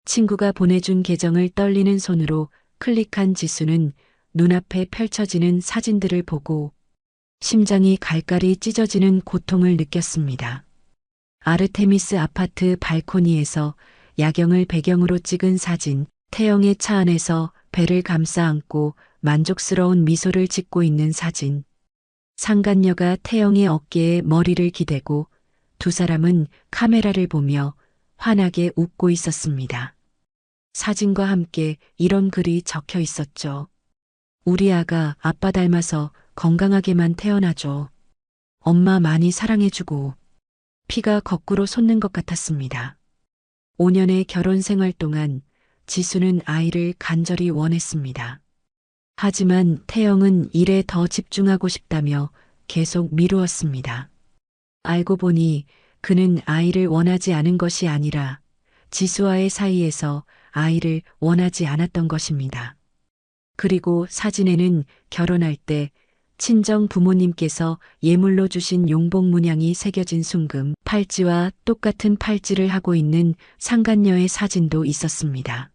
친구가 보내준 계정을 떨리는 손으로 클릭한 지수는 눈앞에 펼쳐지는 사진들을 보고 심장이 갈갈이 찢어지는 고통을 느꼈습니다. 아르테미스 아파트 발코니에서 야경을 배경으로 찍은 사진, 태영의 차 안에서 배를 감싸 안고 만족스러운 미소를 짓고 있는 사진, 상간녀가 태영의 어깨에 머리를 기대고 두 사람은 카메라를 보며 환하게 웃고 있었습니다. 사진과 함께 이런 글이 적혀 있었죠. 우리 아가 아빠 닮아서 건강하게만 태어나줘. 엄마 많이 사랑해주고. 피가 거꾸로 솟는 것 같았습니다. 5년의 결혼 생활 동안 지수는 아이를 간절히 원했습니다. 하지만 태영은 일에 더 집중하고 싶다며 계속 미루었습니다. 알고 보니 그는 아이를 원하지 않은 것이 아니라 지수와의 사이에서 아이를 원하지 않았던 것입니다. 그리고 사진에는 결혼할 때 친정 부모님께서 예물로 주신 용복 문양이 새겨진 순금 팔찌와 똑같은 팔찌를 하고 있는 상간녀의 사진도 있었습니다.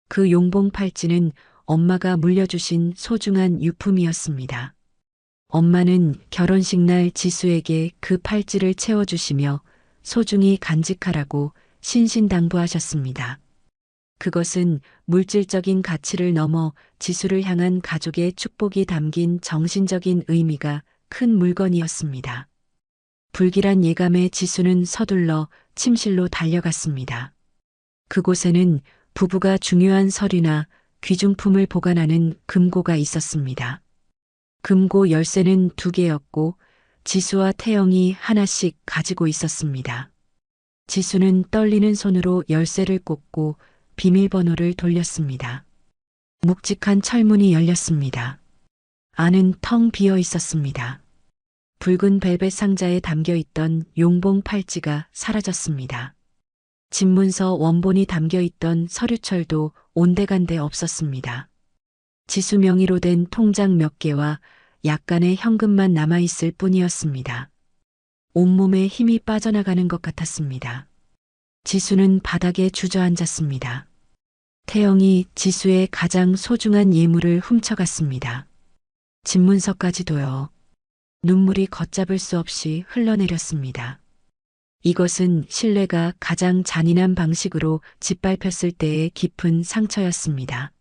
그 용복 팔찌는 엄마가 물려주신 소중한 유품이었습니다. 엄마는 결혼식 날 지수에게 그 팔찌를 채워주시며 소중히 간직하라고 신신당부하셨습니다. 그것은 물질적인 가치를 넘어 지수를 향한 가족의 축복이 담긴 정신적인 의미가 큰 물건이었습니다. 불길한 예감에 지수는 서둘러 침실로 달려갔습니다. 그곳에는 부부가 중요한 서류나 귀중품을 보관하는 금고가 있었습니다. 금고 열쇠는 2개였고 지수와 태영이 하나씩 가지고 있었습니다. 지수는 떨리는 손으로 열쇠를 꽂고 비밀번호를 돌렸습니다. 묵직한 철문이 열렸습니다. 안은 텅 비어 있었습니다. 붉은 벨벳 상자에 담겨 있던 용봉 팔찌가 사라졌습니다. 집문서 원본이 담겨 있던 서류철도 온데간데 없었습니다. 지수 명의로 된 통장 몇 개와 약간의 현금만 남아있을 뿐이었습니다. 온몸에 힘이 빠져나가는 것 같았습니다. 지수는 바닥에 주저앉았습니다. 태영이 지수의 가장 소중한 예물을 훔쳐갔습니다. 집문서까지도요. 눈물이 걷잡을 수 없이 흘러내렸습니다. 이것은 신뢰가 가장 잔인한 방식으로 짓밟혔을 때의 깊은 상처였습니다.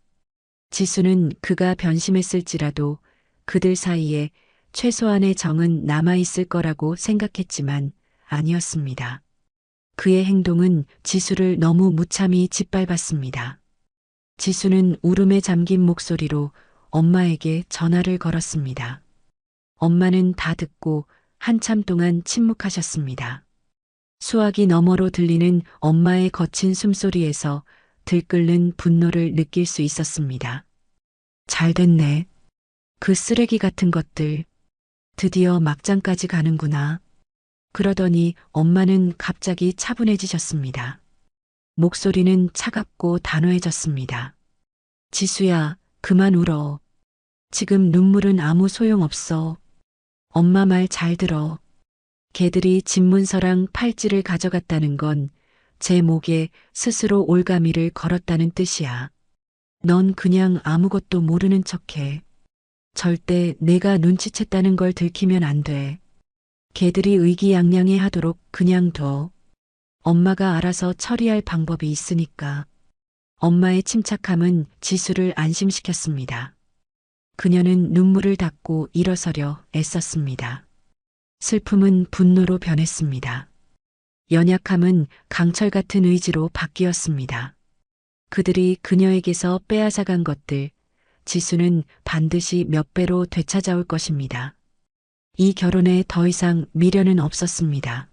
지수는 그가 변심했을지라도 그들 사이에 최소한의 정은 남아있을 거라고 생각했지만 아니었습니다. 그의 행동은 지수를 너무 무참히 짓밟았습니다. 지수는 울음에 잠긴 목소리로 엄마에게 전화를 걸었습니다. 엄마는 다 듣고 한참 동안 침묵하셨습니다. 수화기 너머로 들리는 엄마의 거친 숨소리에서 들끓는 분노를 느낄 수 있었습니다. 잘 됐네. 그 쓰레기 같은 것들. 드디어 막장까지 가는구나. 그러더니 엄마는 갑자기 차분해지셨습니다. 목소리는 차갑고 단호해졌습니다. 지수야, 그만 울어. 지금 눈물은 아무 소용없어. 엄마 말 잘 들어. 걔들이 집문서랑 팔찌를 가져갔다는 건 제 목에 스스로 올가미를 걸었다는 뜻이야. 넌 그냥 아무것도 모르는 척해. 절대 내가 눈치챘다는 걸 들키면 안 돼. 걔들이 의기양양해 하도록 그냥 둬. 엄마가 알아서 처리할 방법이 있으니까. 엄마의 침착함은 지수를 안심시켰습니다. 그녀는 눈물을 닦고 일어서려 애썼습니다. 슬픔은 분노로 변했습니다. 연약함은 강철 같은 의지로 바뀌었습니다. 그들이 그녀에게서 빼앗아간 것들, 지수는 반드시 몇 배로 되찾아올 것입니다. 이 결혼에 더 이상 미련은 없었습니다.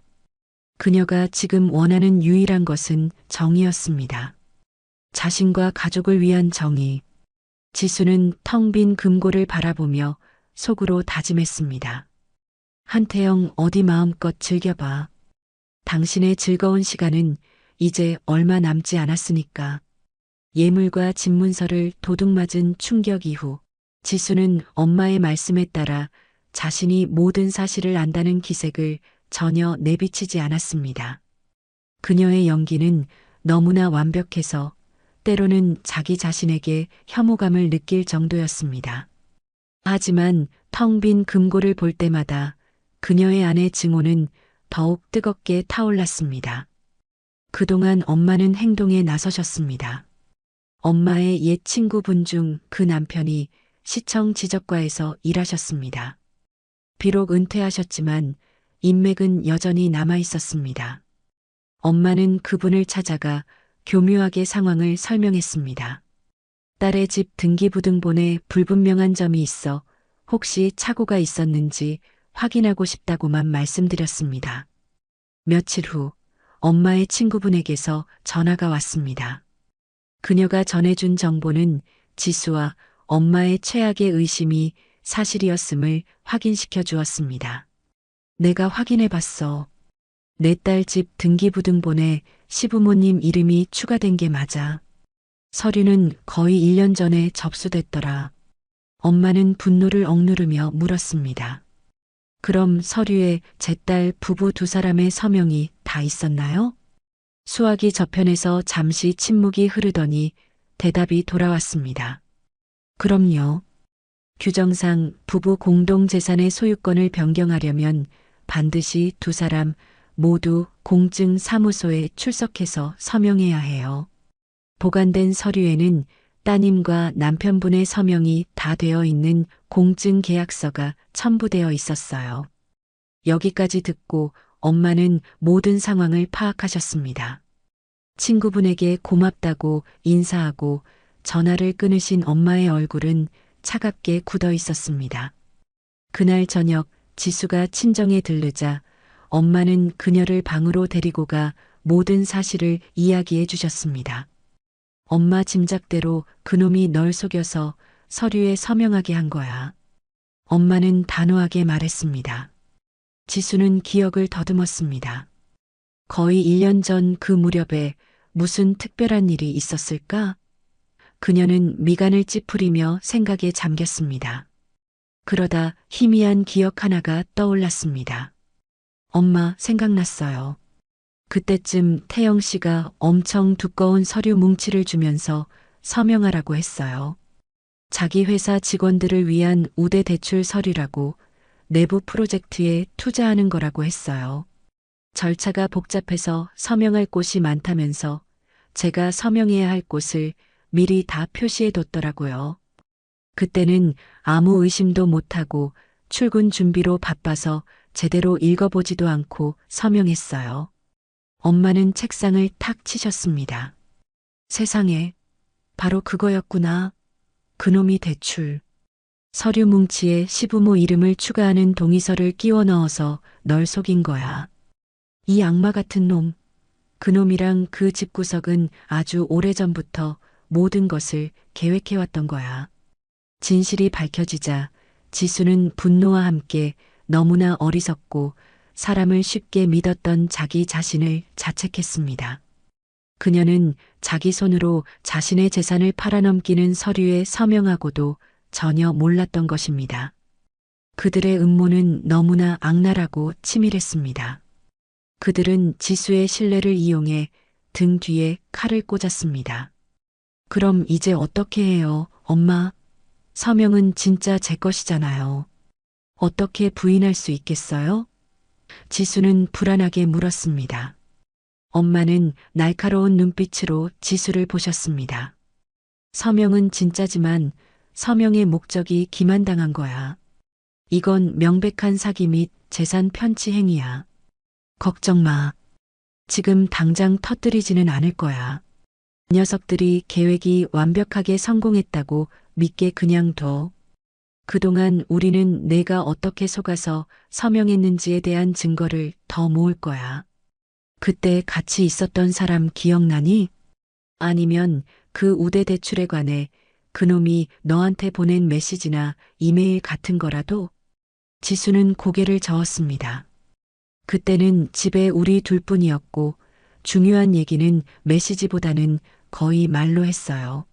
그녀가 지금 원하는 유일한 것은 정의였습니다. 자신과 가족을 위한 정의. 지수는 텅 빈 금고를 바라보며 속으로 다짐했습니다. 한태영, 어디 마음껏 즐겨봐. 당신의 즐거운 시간은 이제 얼마 남지 않았으니까. 예물과 집문서를 도둑맞은 충격 이후 지수는 엄마의 말씀에 따라 자신이 모든 사실을 안다는 기색을 전혀 내비치지 않았습니다. 그녀의 연기는 너무나 완벽해서 때로는 자기 자신에게 혐오감을 느낄 정도였습니다. 하지만 텅 빈 금고를 볼 때마다 그녀의 안의 증오는 더욱 뜨겁게 타올랐습니다. 그동안 엄마는 행동에 나서셨습니다. 엄마의 옛 친구분 중 그 남편이 시청 지적과에서 일하셨습니다. 비록 은퇴하셨지만 인맥은 여전히 남아 있었습니다. 엄마는 그분을 찾아가 교묘하게 상황을 설명했습니다. 딸의 집 등기부등본에 불분명한 점이 있어 혹시 착오가 있었는지 확인하고 싶다고만 말씀드렸습니다. 며칠 후 엄마의 친구분에게서 전화가 왔습니다. 그녀가 전해준 정보는 지수와 엄마의 최악의 의심이 사실이었음을 확인시켜 주었습니다. 내가 확인해 봤어. 내 딸 집 등기부등본에 시부모님 이름이 추가된 게 맞아. 서류는 거의 1년 전에 접수됐더라. 엄마는 분노를 억누르며 물었습니다. 그럼 서류에 제 딸 부부 두 사람의 서명이 다 있었나요? 수화기 저편에서 잠시 침묵이 흐르더니 대답이 돌아왔습니다. 그럼요. 규정상 부부 공동재산의 소유권을 변경하려면 반드시 두 사람 모두 공증사무소에 출석해서 서명해야 해요. 보관된 서류에는 따님과 남편분의 서명이 다 되어 있는 공증계약서가 첨부되어 있었어요. 여기까지 듣고 엄마는 모든 상황을 파악하셨습니다. 친구분에게 고맙다고 인사하고 전화를 끊으신 엄마의 얼굴은 차갑게 굳어 있었습니다. 그날 저녁 지수가 친정에 들르자 엄마는 그녀를 방으로 데리고 가 모든 사실을 이야기해 주셨습니다. 엄마 짐작대로 그놈이 널 속여서 서류에 서명하게 한 거야. 엄마는 단호하게 말했습니다. 지수는 기억을 더듬었습니다. 거의 1년 전 그 무렵에 무슨 특별한 일이 있었을까? 그녀는 미간을 찌푸리며 생각에 잠겼습니다. 그러다 희미한 기억 하나가 떠올랐습니다. 엄마, 생각났어요. 그때쯤 태영 씨가 엄청 두꺼운 서류 뭉치를 주면서 서명하라고 했어요. 자기 회사 직원들을 위한 우대 대출 서류라고 내부 프로젝트에 투자하는 거라고 했어요. 절차가 복잡해서 서명할 곳이 많다면서 제가 서명해야 할 곳을 미리 다 표시해 뒀더라고요. 그때는 아무 의심도 못하고 출근 준비로 바빠서 제대로 읽어보지도 않고 서명했어요. 엄마는 책상을 탁 치셨습니다. 세상에, 바로 그거였구나. 그놈이 대출. 서류 뭉치에 시부모 이름을 추가하는 동의서를 끼워 넣어서 널 속인 거야. 이 악마 같은 놈. 그놈이랑 그 집구석은 아주 오래전부터 모든 것을 계획해왔던 거야. 진실이 밝혀지자 지수는 분노와 함께 너무나 어리석고 사람을 쉽게 믿었던 자기 자신을 자책했습니다. 그녀는 자기 손으로 자신의 재산을 팔아넘기는 서류에 서명하고도 전혀 몰랐던 것입니다. 그들의 음모는 너무나 악랄하고 치밀했습니다. 그들은 지수의 신뢰를 이용해 등 뒤에 칼을 꽂았습니다. 그럼 이제 어떻게 해요, 엄마? 서명은 진짜 제 것이잖아요. 어떻게 부인할 수 있겠어요? 지수는 불안하게 물었습니다. 엄마는 날카로운 눈빛으로 지수를 보셨습니다. 서명은 진짜지만 서명의 목적이 기만당한 거야. 이건 명백한 사기 및 재산 편취 행위야. 걱정 마. 지금 당장 터뜨리지는 않을 거야. 녀석들이 계획이 완벽하게 성공했다고 믿게 그냥 둬. 그동안 우리는 내가 어떻게 속아서 서명했는지에 대한 증거를 더 모을 거야. 그때 같이 있었던 사람 기억나니? 아니면 그 우대 대출에 관해 그놈이 너한테 보낸 메시지나 이메일 같은 거라도? 지수는 고개를 저었습니다. 그때는 집에 우리 둘뿐이었고 중요한 얘기는 메시지보다는 거의 말로 했어요.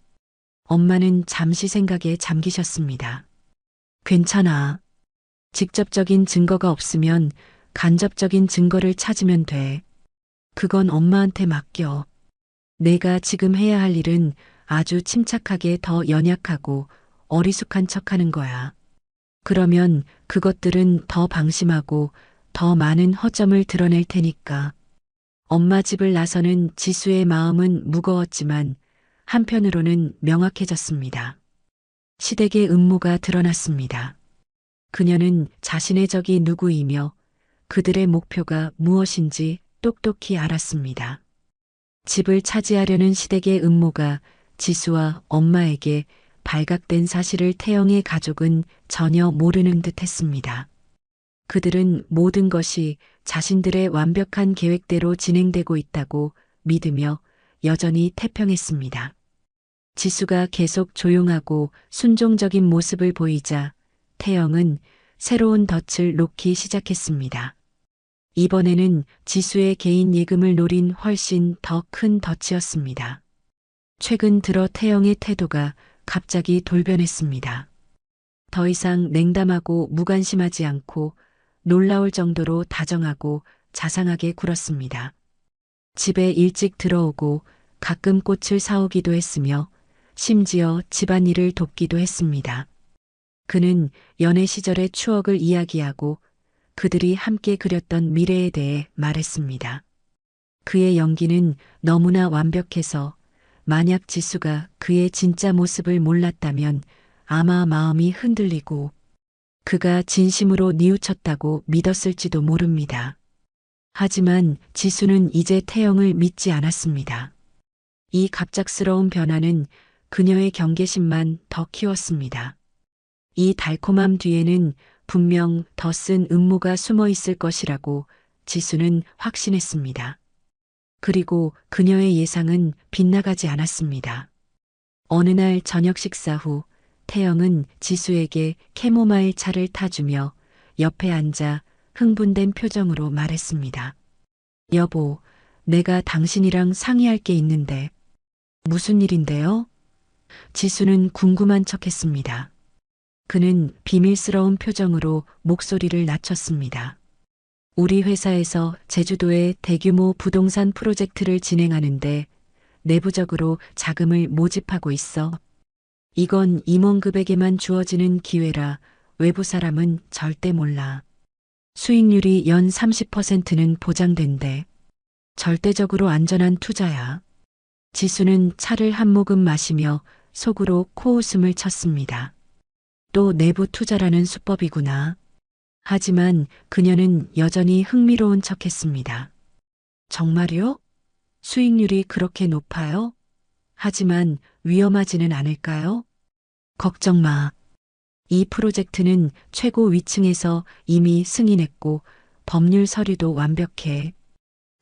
엄마는 잠시 생각에 잠기셨습니다. 괜찮아. 직접적인 증거가 없으면 간접적인 증거를 찾으면 돼. 그건 엄마한테 맡겨. 내가 지금 해야 할 일은 아주 침착하게 더 연약하고 어리숙한 척하는 거야. 그러면 그것들은 더 방심하고 더 많은 허점을 드러낼 테니까. 엄마 집을 나서는 지수의 마음은 무거웠지만 한편으로는 명확해졌습니다. 시댁의 음모가 드러났습니다. 그녀는 자신의 적이 누구이며 그들의 목표가 무엇인지 똑똑히 알았습니다. 집을 차지하려는 시댁의 음모가 지수와 엄마에게 발각된 사실을 태영의 가족은 전혀 모르는 듯 했습니다. 그들은 모든 것이 자신들의 완벽한 계획대로 진행되고 있다고 믿으며 여전히 태평했습니다. 지수가 계속 조용하고 순종적인 모습을 보이자 태영은 새로운 덫을 놓기 시작했습니다. 이번에는 지수의 개인 예금을 노린 훨씬 더 큰 덫이었습니다. 최근 들어 태영의 태도가 갑자기 돌변했습니다. 더 이상 냉담하고 무관심하지 않고 놀라울 정도로 다정하고 자상하게 굴었습니다. 집에 일찍 들어오고 가끔 꽃을 사오기도 했으며 심지어 집안일을 돕기도 했습니다. 그는 연애 시절의 추억을 이야기하고 그들이 함께 그렸던 미래에 대해 말했습니다. 그의 연기는 너무나 완벽해서 만약 지수가 그의 진짜 모습을 몰랐다면 아마 마음이 흔들리고 그가 진심으로 뉘우쳤다고 믿었을지도 모릅니다. 하지만 지수는 이제 태영을 믿지 않았습니다. 이 갑작스러운 변화는 그녀의 경계심만 더 키웠습니다. 이 달콤함 뒤에는 분명 더 쓴 음모가 숨어 있을 것이라고 지수는 확신했습니다. 그리고 그녀의 예상은 빗나가지 않았습니다. 어느 날 저녁 식사 후 태영은 지수에게 캐모마일 차를 타주며 옆에 앉아 흥분된 표정으로 말했습니다. 여보, 내가 당신이랑 상의할 게 있는데. 무슨 일인데요? 지수는 궁금한 척했습니다. 그는 비밀스러운 표정으로 목소리를 낮췄습니다. 우리 회사에서 제주도에 대규모 부동산 프로젝트를 진행하는데 내부적으로 자금을 모집하고 있어. 이건 임원급에게만 주어지는 기회라 외부 사람은 절대 몰라. 수익률이 연 30%는 보장된대. 절대적으로 안전한 투자야. 지수는 차를 한 모금 마시며 속으로 코웃음을 쳤습니다. 또 내부 투자라는 수법이구나. 하지만 그녀는 여전히 흥미로운 척했습니다. 정말요? 수익률이 그렇게 높아요? 하지만 위험하지는 않을까요? 걱정 마. 이 프로젝트는 최고 위층에서 이미 승인했고 법률 서류도 완벽해.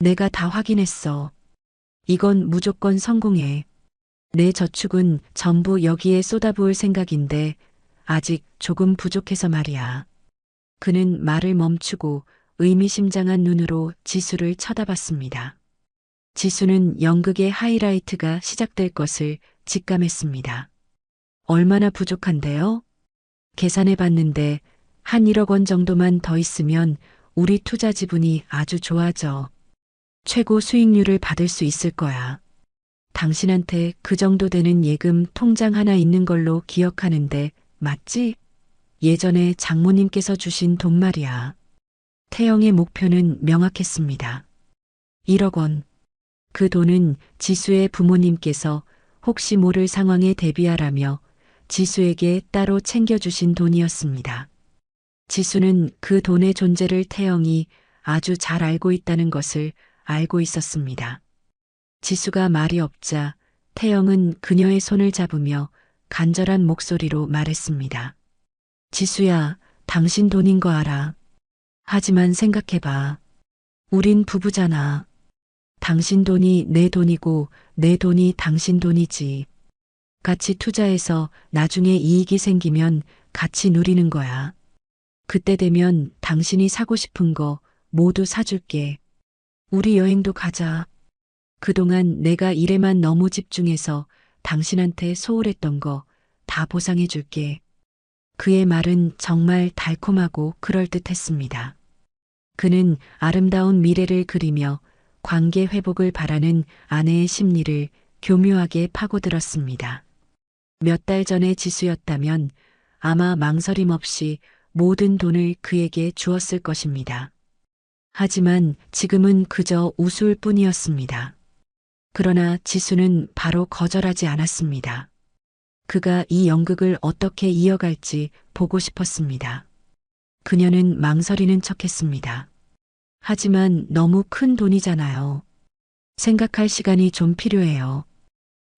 내가 다 확인했어. 이건 무조건 성공해. 내 저축은 전부 여기에 쏟아부을 생각인데 아직 조금 부족해서 말이야. 그는 말을 멈추고 의미심장한 눈으로 지수를 쳐다봤습니다. 지수는 연극의 하이라이트가 시작될 것을 직감했습니다. 얼마나 부족한데요? 계산해 봤는데 한 1억 원 정도만 더 있으면 우리 투자 지분이 아주 좋아져. 최고 수익률을 받을 수 있을 거야. 당신한테 그 정도 되는 예금 통장 하나 있는 걸로 기억하는데 맞지? 예전에 장모님께서 주신 돈 말이야. 태영의 목표는 명확했습니다. 1억 원. 그 돈은 지수의 부모님께서 혹시 모를 상황에 대비하라며 지수에게 따로 챙겨주신 돈이었습니다. 지수는 그 돈의 존재를 태영이 아주 잘 알고 있다는 것을 알고 있었습니다. 지수가 말이 없자 태영은 그녀의 손을 잡으며 간절한 목소리로 말했습니다. 지수야, 당신 돈인 거 알아. 하지만 생각해봐. 우린 부부잖아. 당신 돈이 내 돈이고 내 돈이 당신 돈이지. 같이 투자해서 나중에 이익이 생기면 같이 누리는 거야. 그때 되면 당신이 사고 싶은 거 모두 사줄게. 우리 여행도 가자. 그동안 내가 일에만 너무 집중해서 당신한테 소홀했던 거 다 보상해 줄게. 그의 말은 정말 달콤하고 그럴듯했습니다. 그는 아름다운 미래를 그리며 관계 회복을 바라는 아내의 심리를 교묘하게 파고들었습니다. 몇 달 전의 지수였다면 아마 망설임 없이 모든 돈을 그에게 주었을 것입니다. 하지만 지금은 그저 우스울 뿐이었습니다. 그러나 지수는 바로 거절하지 않았습니다. 그가 이 연극을 어떻게 이어갈지 보고 싶었습니다. 그녀는 망설이는 척했습니다. 하지만 너무 큰 돈이잖아요. 생각할 시간이 좀 필요해요.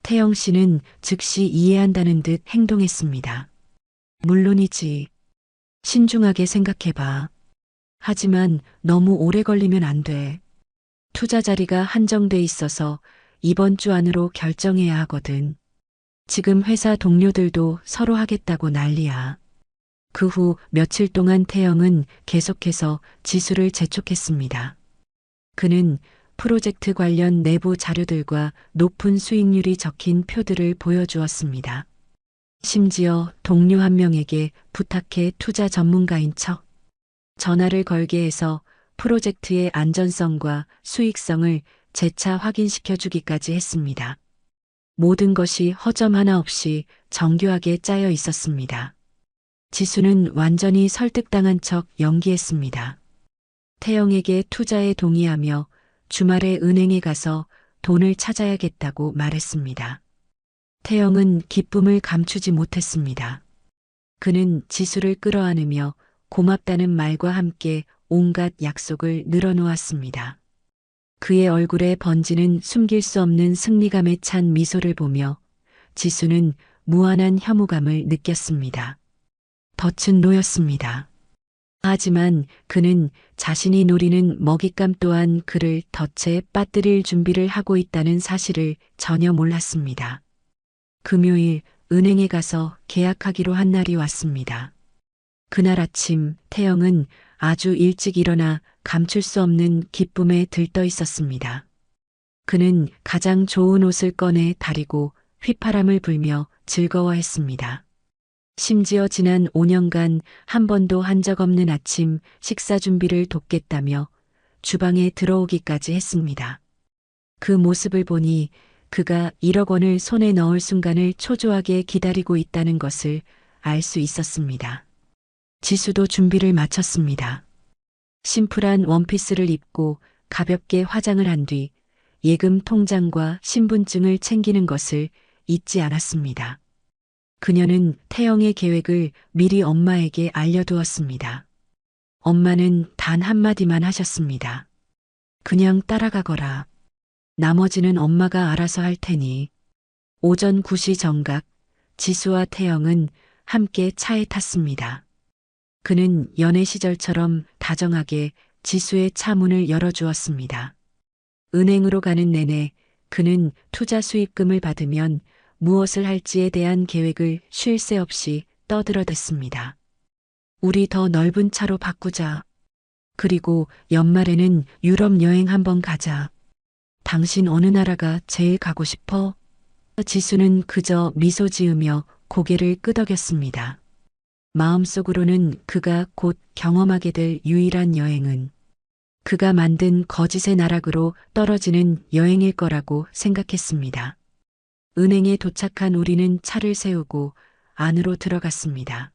태영 씨는 즉시 이해한다는 듯 행동했습니다. 물론이지. 신중하게 생각해봐. 하지만 너무 오래 걸리면 안 돼. 투자 자리가 한정돼 있어서 이번 주 안으로 결정해야 하거든. 지금 회사 동료들도 서로 하겠다고 난리야. 그 후 며칠 동안 태영은 계속해서 지수를 재촉했습니다. 그는 프로젝트 관련 내부 자료들과 높은 수익률이 적힌 표들을 보여주었습니다. 심지어 동료 한 명에게 부탁해 투자 전문가인 척 전화를 걸게 해서 프로젝트의 안전성과 수익성을 재차 확인시켜 주기까지 했습니다. 모든 것이 허점 하나 없이 정교하게 짜여 있었습니다. 지수는 완전히 설득당한 척 연기했습니다. 태영에게 투자에 동의하며 주말에 은행에 가서 돈을 찾아야겠다고 말했습니다. 태영은 기쁨을 감추지 못했습니다. 그는 지수를 끌어안으며 고맙다는 말과 함께 온갖 약속을 늘어놓았습니다. 그의 얼굴에 번지는 숨길 수 없는 승리감에 찬 미소를 보며 지수는 무한한 혐오감을 느꼈습니다. 덫은 놓였습니다. 하지만 그는 자신이 노리는 먹잇감 또한 그를 덫에 빠뜨릴 준비를 하고 있다는 사실을 전혀 몰랐습니다. 금요일 은행에 가서 계약하기로 한 날이 왔습니다. 그날 아침 태영은 아주 일찍 일어나 감출 수 없는 기쁨에 들떠 있었습니다. 그는 가장 좋은 옷을 꺼내 다리고 휘파람을 불며 즐거워했습니다. 심지어 지난 5년간 한 번도 한 적 없는 아침 식사 준비를 돕겠다며 주방에 들어오기까지 했습니다. 그 모습을 보니 그가 1억 원을 손에 넣을 순간을 초조하게 기다리고 있다는 것을 알 수 있었습니다. 지수도 준비를 마쳤습니다. 심플한 원피스를 입고 가볍게 화장을 한 뒤 예금 통장과 신분증을 챙기는 것을 잊지 않았습니다. 그녀는 태영의 계획을 미리 엄마에게 알려두었습니다. 엄마는 단 한마디만 하셨습니다. 그냥 따라가거라. 나머지는 엄마가 알아서 할 테니. 오전 9시 정각 지수와 태영은 함께 차에 탔습니다. 그는 연애 시절처럼 다정하게 지수의 차 문을 열어주었습니다. 은행으로 가는 내내 그는 투자 수익금을 받으면 무엇을 할지에 대한 계획을 쉴 새 없이 떠들어댔습니다. 우리 더 넓은 차로 바꾸자. 그리고 연말에는 유럽 여행 한번 가자. 당신 어느 나라가 제일 가고 싶어? 지수는 그저 미소 지으며 고개를 끄덕였습니다. 마음속으로는 그가 곧 경험하게 될 유일한 여행은 그가 만든 거짓의 나락으로 떨어지는 여행일 거라고 생각했습니다. 은행에 도착한 우리는 차를 세우고 안으로 들어갔습니다.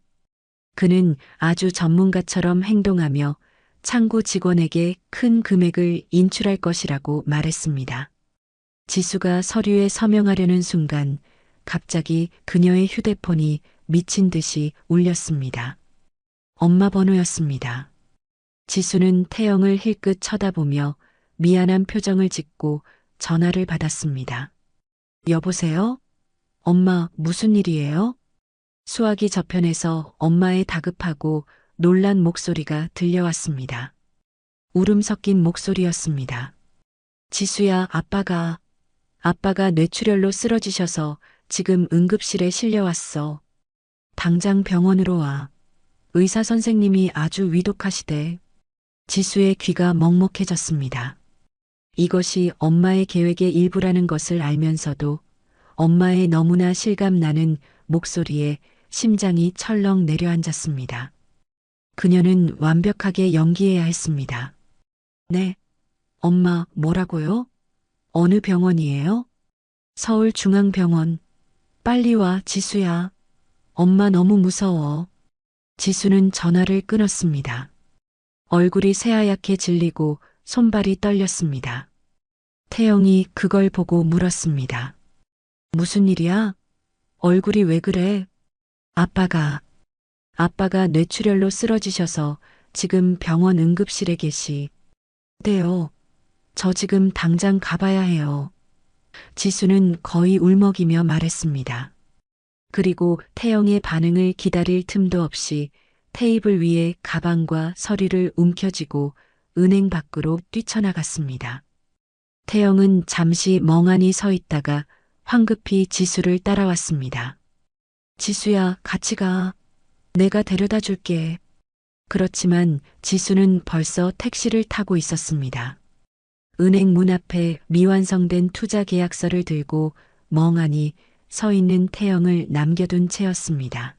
그는 아주 전문가처럼 행동하며 창구 직원에게 큰 금액을 인출할 것이라고 말했습니다. 지수가 서류에 서명하려는 순간 갑자기 그녀의 휴대폰이 미친 듯이 울렸습니다. 엄마 번호였습니다. 지수는 태영을 힐끗 쳐다보며 미안한 표정을 짓고 전화를 받았습니다. 여보세요? 엄마, 무슨 일이에요? 수화기 저편에서 엄마의 다급하고 놀란 목소리가 들려왔습니다. 울음 섞인 목소리였습니다. 지수야, 아빠가 뇌출혈로 쓰러지셔서 지금 응급실에 실려왔어. 당장 병원으로 와. 의사 선생님이 아주 위독하시대. 지수의 귀가 먹먹해졌습니다. 이것이 엄마의 계획의 일부라는 것을 알면서도 엄마의 너무나 실감나는 목소리에 심장이 철렁 내려앉았습니다. 그녀는 완벽하게 연기해야 했습니다. 네, 엄마, 뭐라고요? 어느 병원이에요? 서울중앙병원. 빨리 와, 지수야. 엄마 너무 무서워. 지수는 전화를 끊었습니다. 얼굴이 새하얗게 질리고 손발이 떨렸습니다. 태영이 그걸 보고 물었습니다. 무슨 일이야? 얼굴이 왜 그래? 아빠가 뇌출혈로 쓰러지셔서 지금 병원 응급실에 네요. 저 지금 당장 가봐야 해요. 지수는 거의 울먹이며 말했습니다. 그리고 태영의 반응을 기다릴 틈도 없이 테이블 위에 가방과 서류를 움켜쥐고 은행 밖으로 뛰쳐나갔습니다. 태영은 잠시 멍하니 서 있다가 황급히 지수를 따라왔습니다. 지수야, 같이 가. 내가 데려다 줄게. 그렇지만 지수는 벌써 택시를 타고 있었습니다. 은행 문 앞에 미완성된 투자 계약서를 들고 멍하니 서 있는 태영을 남겨둔 채였습니다.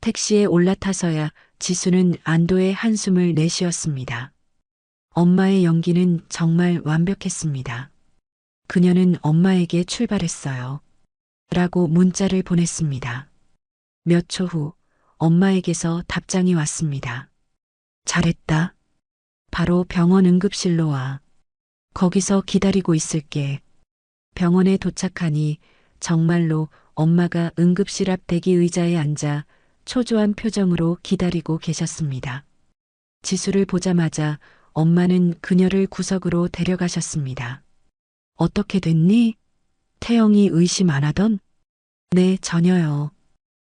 택시에 올라타서야 지수는 안도의 한숨을 내쉬었습니다. 엄마의 연기는 정말 완벽했습니다. 그녀는 엄마에게 출발했어요. 라고 문자를 보냈습니다. 몇 초 후 엄마에게서 답장이 왔습니다. 잘했다. 바로 병원 응급실로 와. 거기서 기다리고 있을게. 병원에 도착하니 정말로 엄마가 응급실 앞 대기 의자에 앉아 초조한 표정으로 기다리고 계셨습니다. 지수를 보자마자 엄마는 그녀를 구석으로 데려가셨습니다. 어떻게 됐니? 태영이 의심 안 하던? 네, 전혀요.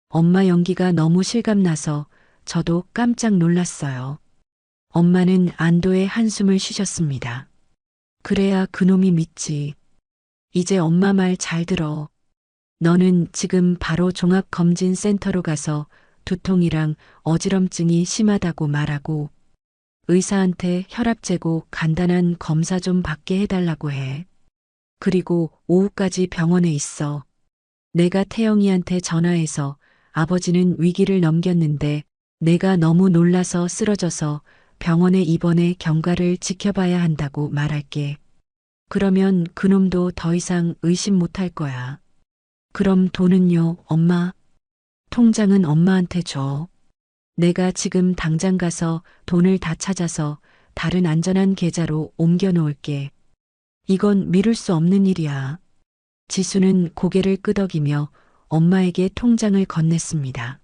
엄마 연기가 너무 실감나서 저도 깜짝 놀랐어요. 엄마는 안도의 한숨을 쉬셨습니다. 그래야 그놈이 믿지. 이제 엄마 말 잘 들어. 너는 지금 바로 종합검진센터로 가서 두통이랑 어지럼증이 심하다고 말하고 의사한테 혈압 재고 간단한 검사 좀 받게 해달라고 해. 그리고 오후까지 병원에 있어. 내가 태영이한테 전화해서 아버지는 위기를 넘겼는데 내가 너무 놀라서 쓰러져서 병원에 입원해 경과를 지켜봐야 한다고 말할게. 그러면 그놈도 더 이상 의심 못할 거야. 그럼 돈은요, 엄마? 통장은 엄마한테 줘. 내가 지금 당장 가서 돈을 다 찾아서 다른 안전한 계좌로 옮겨 놓을게. 이건 미룰 수 없는 일이야. 지수는 고개를 끄덕이며 엄마에게 통장을 건넸습니다.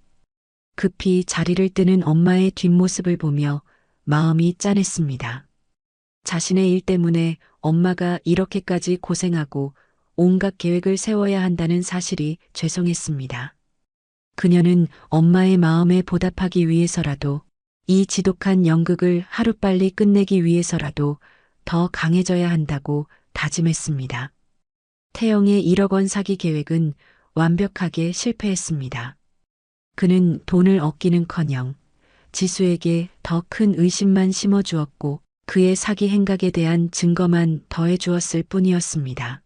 급히 자리를 뜨는 엄마의 뒷모습을 보며 마음이 짠했습니다. 자신의 일 때문에 엄마가 이렇게까지 고생하고 온갖 계획을 세워야 한다는 사실이 죄송했습니다. 그녀는 엄마의 마음에 보답하기 위해서라도 이 지독한 연극을 하루빨리 끝내기 위해서라도 더 강해져야 한다고 다짐했습니다. 태영의 1억 원 사기 계획은 완벽하게 실패했습니다. 그는 돈을 얻기는커녕 지수에게 더 큰 의심만 심어주었고 그의 사기 행각에 대한 증거만 더해주었을 뿐이었습니다.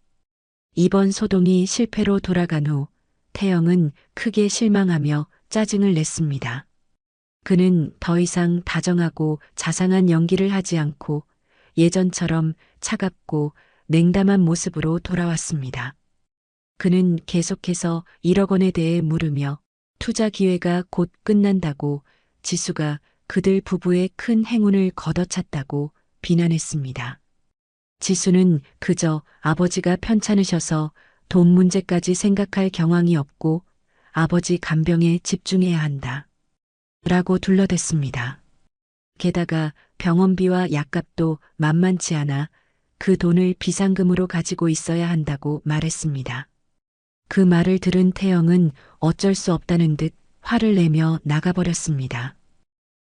이번 소동이 실패로 돌아간 후 태영은 크게 실망하며 짜증을 냈습니다. 그는 더 이상 다정하고 자상한 연기를 하지 않고 예전처럼 차갑고 냉담한 모습으로 돌아왔습니다. 그는 계속해서 1억 원에 대해 물으며 투자 기회가 곧 끝난다고 지수가 그들 부부의 큰 행운을 걷어찼다고 비난했습니다. 지수는 그저 아버지가 편찮으셔서 돈 문제까지 생각할 경황이 없고 아버지 간병에 집중해야 한다. 라고 둘러댔습니다. 게다가 병원비와 약값도 만만치 않아 그 돈을 비상금으로 가지고 있어야 한다고 말했습니다. 그 말을 들은 태영은 어쩔 수 없다는 듯 화를 내며 나가버렸습니다.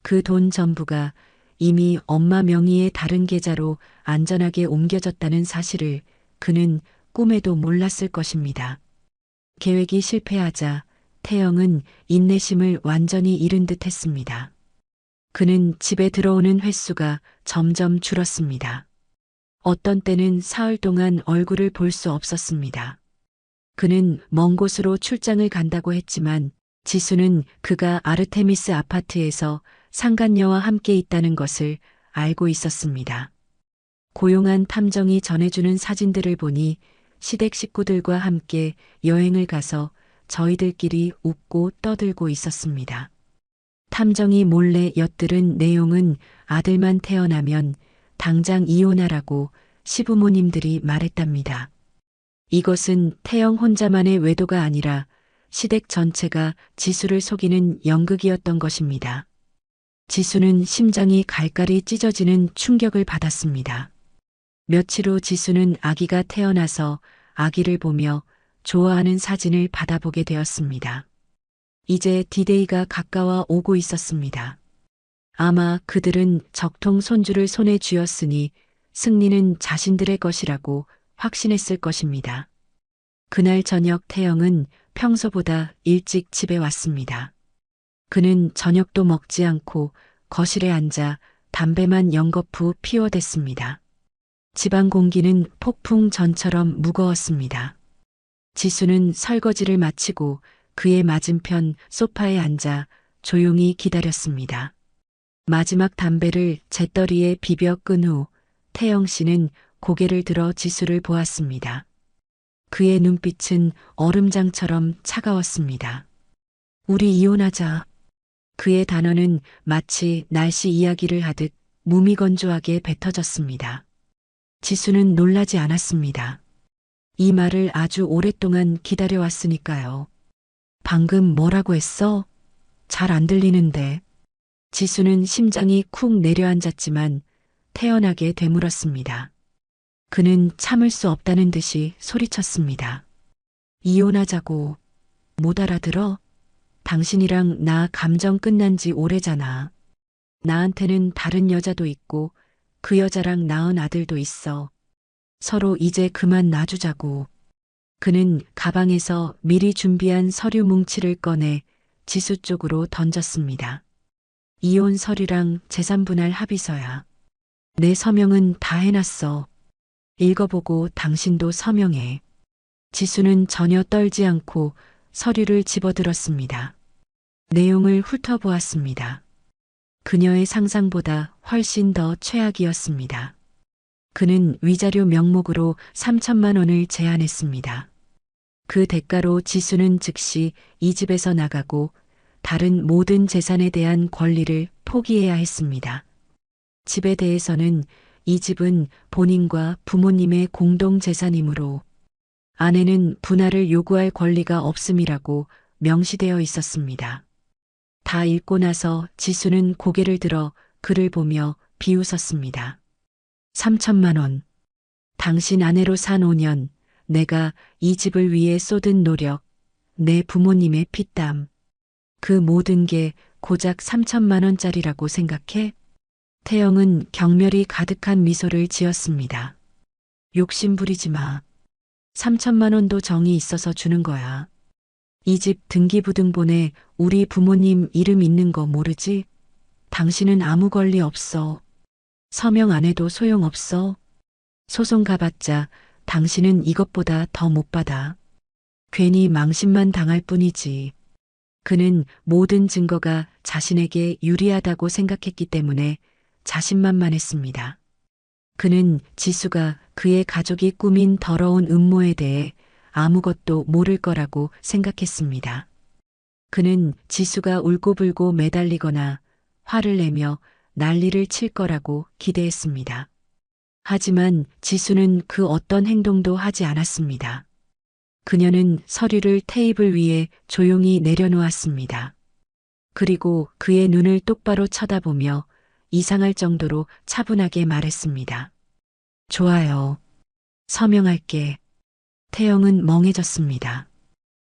그 돈 전부가 이미 엄마 명의의 다른 계좌로 안전하게 옮겨졌다는 사실을 그는 꿈에도 몰랐을 것입니다. 계획이 실패하자 태영은 인내심을 완전히 잃은 듯 했습니다. 그는 집에 들어오는 횟수가 점점 줄었습니다. 어떤 때는 사흘 동안 얼굴을 볼 수 없었습니다. 그는 먼 곳으로 출장을 간다고 했지만 지수는 그가 아르테미스 아파트에서 상간녀와 함께 있다는 것을 알고 있었습니다. 고용한 탐정이 전해주는 사진들을 보니 시댁 식구들과 함께 여행을 가서 저희들끼리 웃고 떠들고 있었습니다. 탐정이 몰래 엿들은 내용은 아들만 태어나면 당장 이혼하라고 시부모님들이 말했답니다. 이것은 태영 혼자만의 외도가 아니라 시댁 전체가 지수를 속이는 연극이었던 것입니다. 지수는 심장이 갈갈이 찢어지는 충격을 받았습니다. 며칠 후 지수는 아기가 태어나서 아기를 보며 좋아하는 사진을 받아보게 되었습니다. 이제 디데이가 가까워 오고 있었습니다. 아마 그들은 적통 손주를 손에 쥐었으니 승리는 자신들의 것이라고 확신했을 것입니다. 그날 저녁 태영은 평소보다 일찍 집에 왔습니다. 그는 저녁도 먹지 않고 거실에 앉아 담배만 연거푸 피워댔습니다. 집안 공기는 폭풍 전처럼 무거웠습니다. 지수는 설거지를 마치고 그의 맞은편 소파에 앉아 조용히 기다렸습니다. 마지막 담배를 재떨이에 비벼 끈 후 태영 씨는 고개를 들어 지수를 보았습니다. 그의 눈빛은 얼음장처럼 차가웠습니다. 우리 이혼하자. 그의 단어는 마치 날씨 이야기를 하듯 무미건조하게 뱉어졌습니다. 지수는 놀라지 않았습니다. 이 말을 아주 오랫동안 기다려왔으니까요. 방금 뭐라고 했어? 잘 안 들리는데. 지수는 심장이 쿵 내려앉았지만 태연하게 되물었습니다. 그는 참을 수 없다는 듯이 소리쳤습니다. 이혼하자고. 못 알아들어? 당신이랑 나 감정 끝난 지 오래잖아. 나한테는 다른 여자도 있고 그 여자랑 낳은 아들도 있어. 서로 이제 그만 놔주자고. 그는 가방에서 미리 준비한 서류 뭉치를 꺼내 지수 쪽으로 던졌습니다. 이혼 서류랑 재산 분할 합의서야. 내 서명은 다 해놨어. 읽어보고 당신도 서명해. 지수는 전혀 떨지 않고 서류를 집어들었습니다. 내용을 훑어보았습니다. 그녀의 상상보다 훨씬 더 최악이었습니다. 그는 위자료 명목으로 3천만 원을 제안했습니다. 그 대가로 지수는 즉시 이 집에서 나가고 다른 모든 재산에 대한 권리를 포기해야 했습니다. 집에 대해서는 이 집은 본인과 부모님의 공동 재산이므로 아내는 분할을 요구할 권리가 없음이라고 명시되어 있었습니다. 다 읽고 나서 지수는 고개를 들어 그를 보며 비웃었습니다. 3천만 원. 당신 아내로 산 5년, 내가 이 집을 위해 쏟은 노력, 내 부모님의 피땀. 그 모든 게 고작 3천만 원짜리라고 생각해? 태영은 경멸이 가득한 미소를 지었습니다. 욕심 부리지 마. 3천만 원도 정이 있어서 주는 거야. 이 집 등기부등본에 우리 부모님 이름 있는 거 모르지? 당신은 아무 권리 없어. 서명 안 해도 소용없어. 소송 가봤자 당신은 이것보다 더 못 받아. 괜히 망신만 당할 뿐이지. 그는 모든 증거가 자신에게 유리하다고 생각했기 때문에 자신만만했습니다. 그는 지수가 그의 가족이 꾸민 더러운 음모에 대해 아무것도 모를 거라고 생각했습니다. 그는 지수가 울고불고 매달리거나 화를 내며 난리를 칠 거라고 기대했습니다. 하지만 지수는 그 어떤 행동도 하지 않았습니다. 그녀는 서류를 테이블 위에 조용히 내려놓았습니다. 그리고 그의 눈을 똑바로 쳐다보며 이상할 정도로 차분하게 말했습니다. 좋아요. 서명할게. 태영은 멍해졌습니다.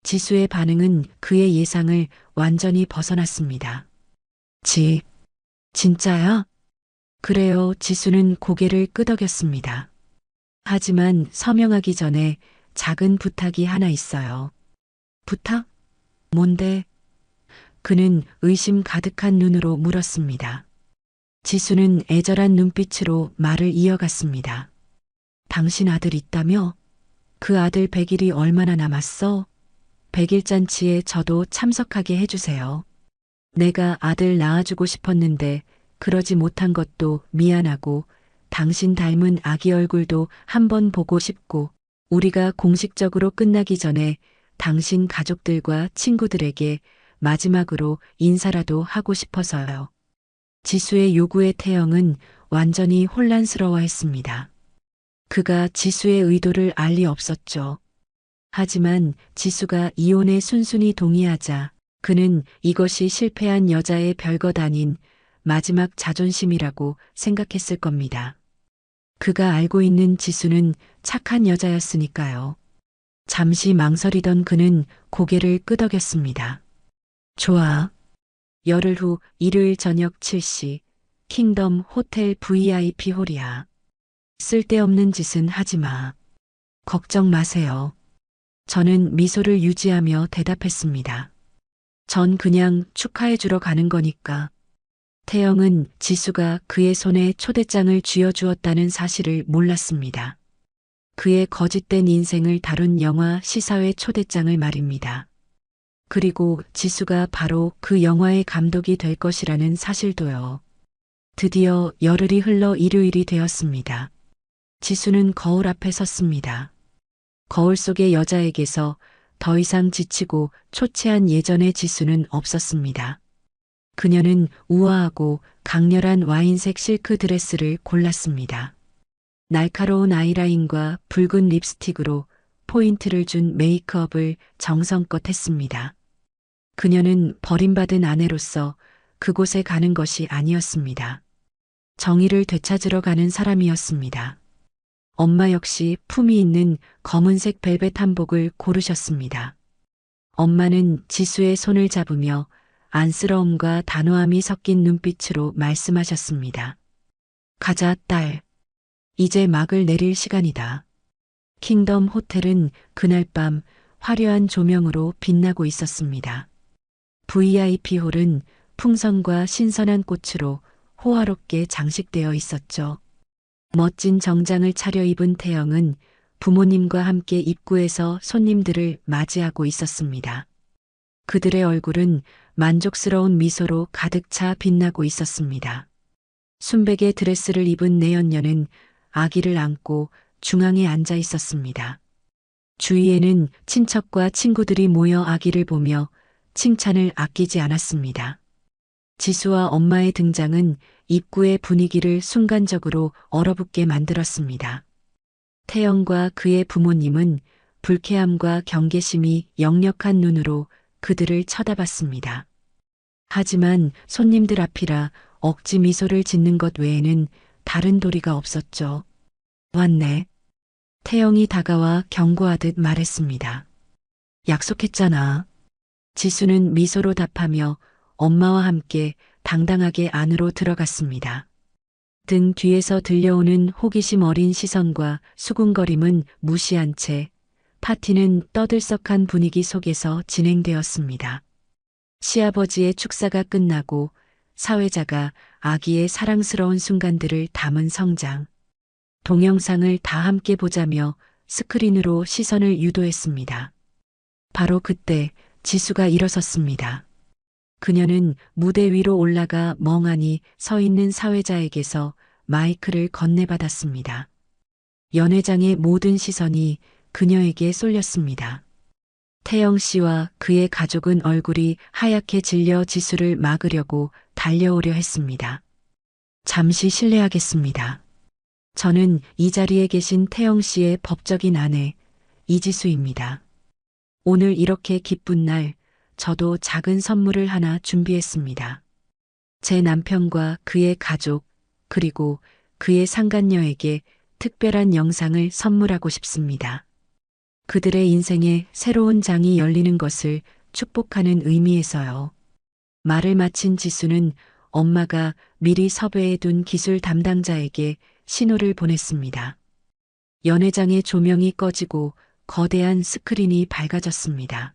지수의 반응은 그의 예상을 완전히 벗어났습니다. 진짜야? 그래요. 지수는 고개를 끄덕였습니다. 하지만 서명하기 전에 작은 부탁이 하나 있어요. 부탁? 뭔데? 그는 의심 가득한 눈으로 물었습니다. 지수는 애절한 눈빛으로 말을 이어갔습니다. 당신 아들 있다며? 그 아들 100일이 얼마나 남았어? 100일 잔치에 저도 참석하게 해주세요. 내가 아들 낳아주고 싶었는데 그러지 못한 것도 미안하고 당신 닮은 아기 얼굴도 한번 보고 싶고 우리가 공식적으로 끝나기 전에 당신 가족들과 친구들에게 마지막으로 인사라도 하고 싶어서요. 지수의 요구에 태영은 완전히 혼란스러워했습니다. 그가 지수의 의도를 알 리 없었죠. 하지만 지수가 이혼에 순순히 동의하자 그는 이것이 실패한 여자의 별것 아닌 마지막 자존심이라고 생각했을 겁니다. 그가 알고 있는 지수는 착한 여자였으니까요. 잠시 망설이던 그는 고개를 끄덕였습니다. 좋아. 열흘 후 일요일 저녁 7시 킹덤 호텔 VIP 홀이야. 쓸데없는 짓은 하지 마. 걱정 마세요. 저는 미소를 유지하며 대답했습니다. 전 그냥 축하해 주러 가는 거니까. 태영은 지수가 그의 손에 초대장을 쥐어주었다는 사실을 몰랐습니다. 그의 거짓된 인생을 다룬 영화 시사회 초대장을 말입니다. 그리고 지수가 바로 그 영화의 감독이 될 것이라는 사실도요. 드디어 열흘이 흘러 일요일이 되었습니다. 지수는 거울 앞에 섰습니다. 거울 속의 여자에게서 더 이상 지치고 초췌한 예전의 지수는 없었습니다. 그녀는 우아하고 강렬한 와인색 실크 드레스를 골랐습니다. 날카로운 아이라인과 붉은 립스틱으로 포인트를 준 메이크업을 정성껏 했습니다. 그녀는 버림받은 아내로서 그곳에 가는 것이 아니었습니다. 정의를 되찾으러 가는 사람이었습니다. 엄마 역시 품위 있는 검은색 벨벳 한복을 고르셨습니다. 엄마는 지수의 손을 잡으며 안쓰러움과 단호함이 섞인 눈빛으로 말씀하셨습니다. 가자, 딸. 이제 막을 내릴 시간이다. 킹덤 호텔은 그날 밤 화려한 조명으로 빛나고 있었습니다. VIP 홀은 풍선과 신선한 꽃으로 호화롭게 장식되어 있었죠. 멋진 정장을 차려입은 태영은 부모님과 함께 입구에서 손님들을 맞이하고 있었습니다. 그들의 얼굴은 만족스러운 미소로 가득 차 빛나고 있었습니다. 순백의 드레스를 입은 내연녀는 아기를 안고 중앙에 앉아 있었습니다. 주위에는 친척과 친구들이 모여 아기를 보며 칭찬을 아끼지 않았습니다. 지수와 엄마의 등장은 입구의 분위기를 순간적으로 얼어붙게 만들었습니다. 태영과 그의 부모님은 불쾌함과 경계심이 역력한 눈으로 그들을 쳐다봤습니다. 하지만 손님들 앞이라 억지 미소를 짓는 것 외에는 다른 도리가 없었죠. 왔네. 태영이 다가와 경고하듯 말했습니다. 약속했잖아. 지수는 미소로 답하며 엄마와 함께 당당하게 안으로 들어갔습니다. 등 뒤에서 들려오는 호기심 어린 시선과 수군거림은 무시한 채 파티는 떠들썩한 분위기 속에서 진행되었습니다. 시아버지의 축사가 끝나고 사회자가 아기의 사랑스러운 순간들을 담은 성장, 동영상을 다 함께 보자며 스크린으로 시선을 유도했습니다. 바로 그때 지수가 일어섰습니다. 그녀는 무대 위로 올라가 멍하니 서 있는 사회자에게서 마이크를 건네받았습니다. 연회장의 모든 시선이 그녀에게 쏠렸습니다. 태영 씨와 그의 가족은 얼굴이 하얗게 질려 지수를 막으려고 달려오려 했습니다. 잠시 실례하겠습니다. 저는 이 자리에 계신 태영 씨의 법적인 아내 이지수입니다. 오늘 이렇게 기쁜 날 저도 작은 선물을 하나 준비했습니다. 제 남편과 그의 가족 그리고 그의 상간녀에게 특별한 영상을 선물하고 싶습니다. 그들의 인생에 새로운 장이 열리는 것을 축복하는 의미에서요. 말을 마친 지수는 엄마가 미리 섭외해 둔 기술 담당자에게 신호를 보냈습니다. 연회장의 조명이 꺼지고 거대한 스크린이 밝아졌습니다.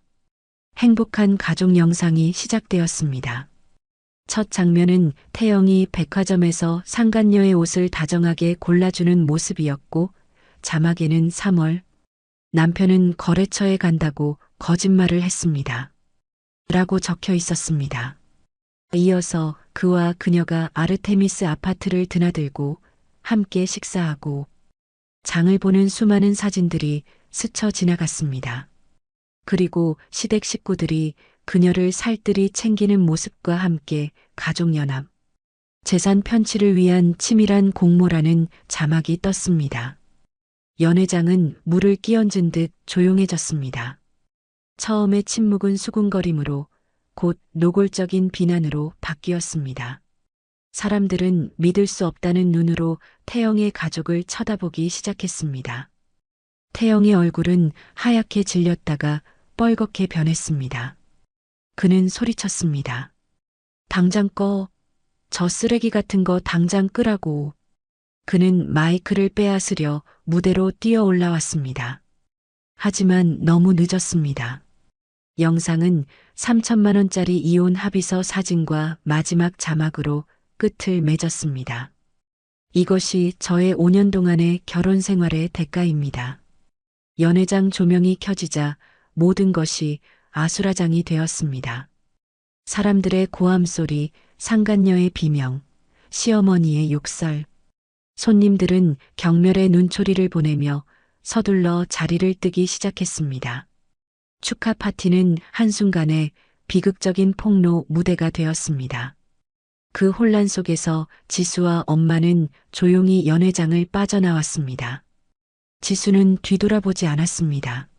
행복한 가족 영상이 시작되었습니다. 첫 장면은 태영이 백화점에서 상간녀의 옷을 다정하게 골라주는 모습이었고, 자막에는 3월, 남편은 거래처에 간다고 거짓말을 했습니다. 라고 적혀 있었습니다. 이어서 그와 그녀가 아르테미스 아파트를 드나들고 함께 식사하고 장을 보는 수많은 사진들이 스쳐 지나갔습니다. 그리고 시댁 식구들이 그녀를 살뜰히 챙기는 모습과 함께 가족연합, 재산 편취를 위한 치밀한 공모라는 자막이 떴습니다. 연회장은 물을 끼얹은 듯 조용해졌습니다. 처음의 침묵은 수군거림으로 곧 노골적인 비난으로 바뀌었습니다. 사람들은 믿을 수 없다는 눈으로 태영의 가족을 쳐다보기 시작했습니다. 태영의 얼굴은 하얗게 질렸다가 뻘겋게 변했습니다. 그는 소리쳤습니다. 당장 꺼. 저 쓰레기 같은 거 당장 끄라고. 그는 마이크를 빼앗으려 무대로 뛰어 올라왔습니다. 하지만 너무 늦었습니다. 영상은 3천만 원짜리 이혼 합의서 사진과 마지막 자막으로 끝을 맺었습니다. 이것이 저의 5년 동안의 결혼 생활의 대가입니다. 연회장 조명이 켜지자 모든 것이 아수라장이 되었습니다. 사람들의 고함 소리, 상간녀의 비명, 시어머니의 욕설. 손님들은 경멸의 눈초리를 보내며 서둘러 자리를 뜨기 시작했습니다. 축하 파티는 한순간에 비극적인 폭로 무대가 되었습니다. 그 혼란 속에서 지수와 엄마는 조용히 연회장을 빠져나왔습니다. 지수는 뒤돌아보지 않았습니다.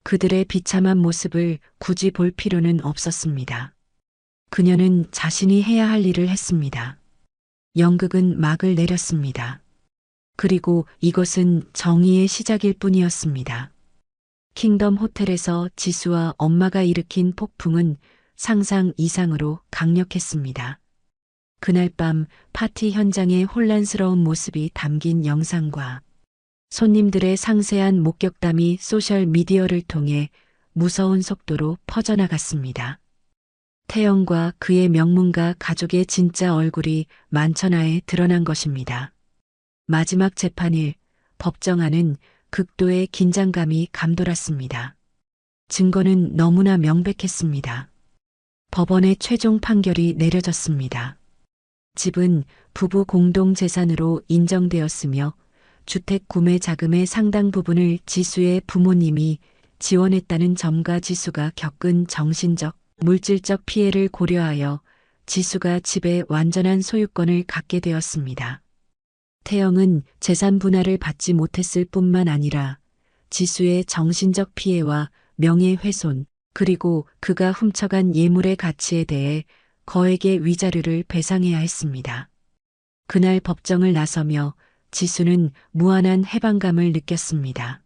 그들의 비참한 모습을 굳이 볼 필요는 없었습니다. 그녀는 자신이 해야 할 일을 했습니다. 연극은 막을 내렸습니다. 그리고 이것은 정의의 시작일 뿐이었습니다. 킹덤 호텔에서 지수와 엄마가 일으킨 폭풍은 상상 이상으로 강력했습니다. 그날 밤 파티 현장의 혼란스러운 모습이 담긴 영상과 손님들의 상세한 목격담이 소셜 미디어를 통해 무서운 속도로 퍼져나갔습니다. 태영과 그의 명문가 가족의 진짜 얼굴이 만천하에 드러난 것입니다. 마지막 재판일, 법정 안은 극도의 긴장감이 감돌았습니다. 증거는 너무나 명백했습니다. 법원의 최종 판결이 내려졌습니다. 집은 부부 공동 재산으로 인정되었으며 주택 구매 자금의 상당 부분을 지수의 부모님이 지원했다는 점과 지수가 겪은 정신적, 물질적 피해를 고려하여 지수가 집의 완전한 소유권을 갖게 되었습니다. 태영은 재산 분할을 받지 못했을 뿐만 아니라 지수의 정신적 피해와 명예훼손, 그리고 그가 훔쳐간 예물의 가치에 대해 거액의 위자료를 배상해야 했습니다. 그날 법정을 나서며 지수는 무한한 해방감을 느꼈습니다.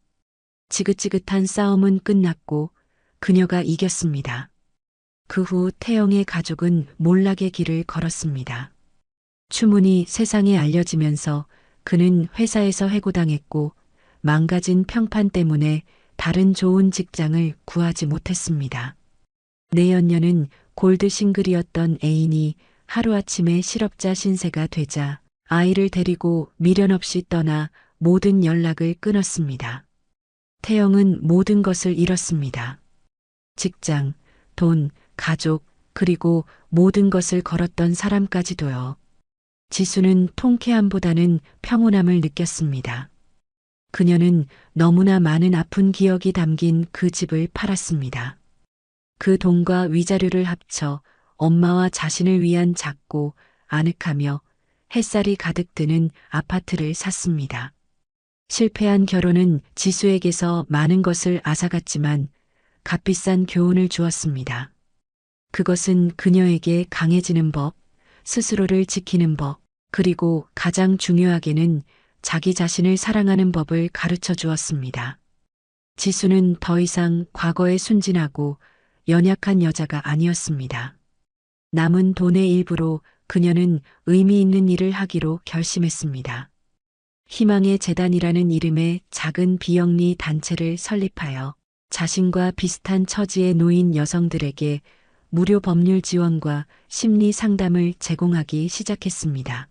지긋지긋한 싸움은 끝났고 그녀가 이겼습니다. 그 후 태영의 가족은 몰락의 길을 걸었습니다. 추문이 세상에 알려지면서 그는 회사에서 해고당했고 망가진 평판 때문에 다른 좋은 직장을 구하지 못했습니다. 내연녀는 골드 싱글이었던 애인이 하루아침에 실업자 신세가 되자 아이를 데리고 미련 없이 떠나 모든 연락을 끊었습니다. 태영은 모든 것을 잃었습니다. 직장, 돈, 가족, 그리고 모든 것을 걸었던 사람까지도요. 지수는 통쾌함보다는 평온함을 느꼈습니다. 그녀는 너무나 많은 아픈 기억이 담긴 그 집을 팔았습니다. 그 돈과 위자료를 합쳐 엄마와 자신을 위한 작고 아늑하며 햇살이 가득 드는 아파트를 샀습니다. 실패한 결혼은 지수에게서 많은 것을 앗아갔지만 값비싼 교훈을 주었습니다. 그것은 그녀에게 강해지는 법, 스스로를 지키는 법, 그리고 가장 중요하게는 자기 자신을 사랑하는 법을 가르쳐 주었습니다. 지수는 더 이상 과거에 순진하고 연약한 여자가 아니었습니다. 남은 돈의 일부로 그녀는 의미 있는 일을 하기로 결심했습니다. 희망의 재단이라는 이름의 작은 비영리 단체를 설립하여 자신과 비슷한 처지에 놓인 여성들에게 무료 법률 지원과 심리 상담을 제공하기 시작했습니다.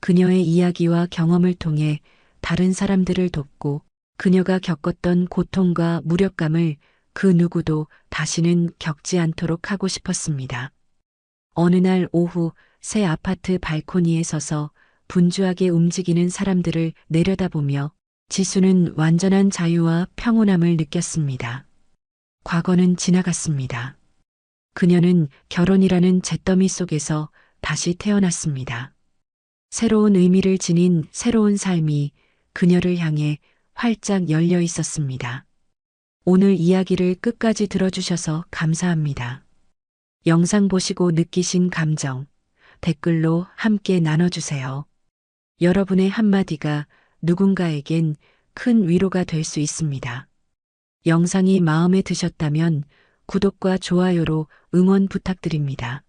그녀의 이야기와 경험을 통해 다른 사람들을 돕고 그녀가 겪었던 고통과 무력감을 그 누구도 다시는 겪지 않도록 하고 싶었습니다. 어느 날 오후 새 아파트 발코니에 서서 분주하게 움직이는 사람들을 내려다보며 지수는 완전한 자유와 평온함을 느꼈습니다. 과거는 지나갔습니다. 그녀는 결혼이라는 잿더미 속에서 다시 태어났습니다. 새로운 의미를 지닌 새로운 삶이 그녀를 향해 활짝 열려 있었습니다. 오늘 이야기를 끝까지 들어주셔서 감사합니다. 영상 보시고 느끼신 감정, 댓글로 함께 나눠주세요. 여러분의 한마디가 누군가에겐 큰 위로가 될 수 있습니다. 영상이 마음에 드셨다면 구독과 좋아요로 응원 부탁드립니다.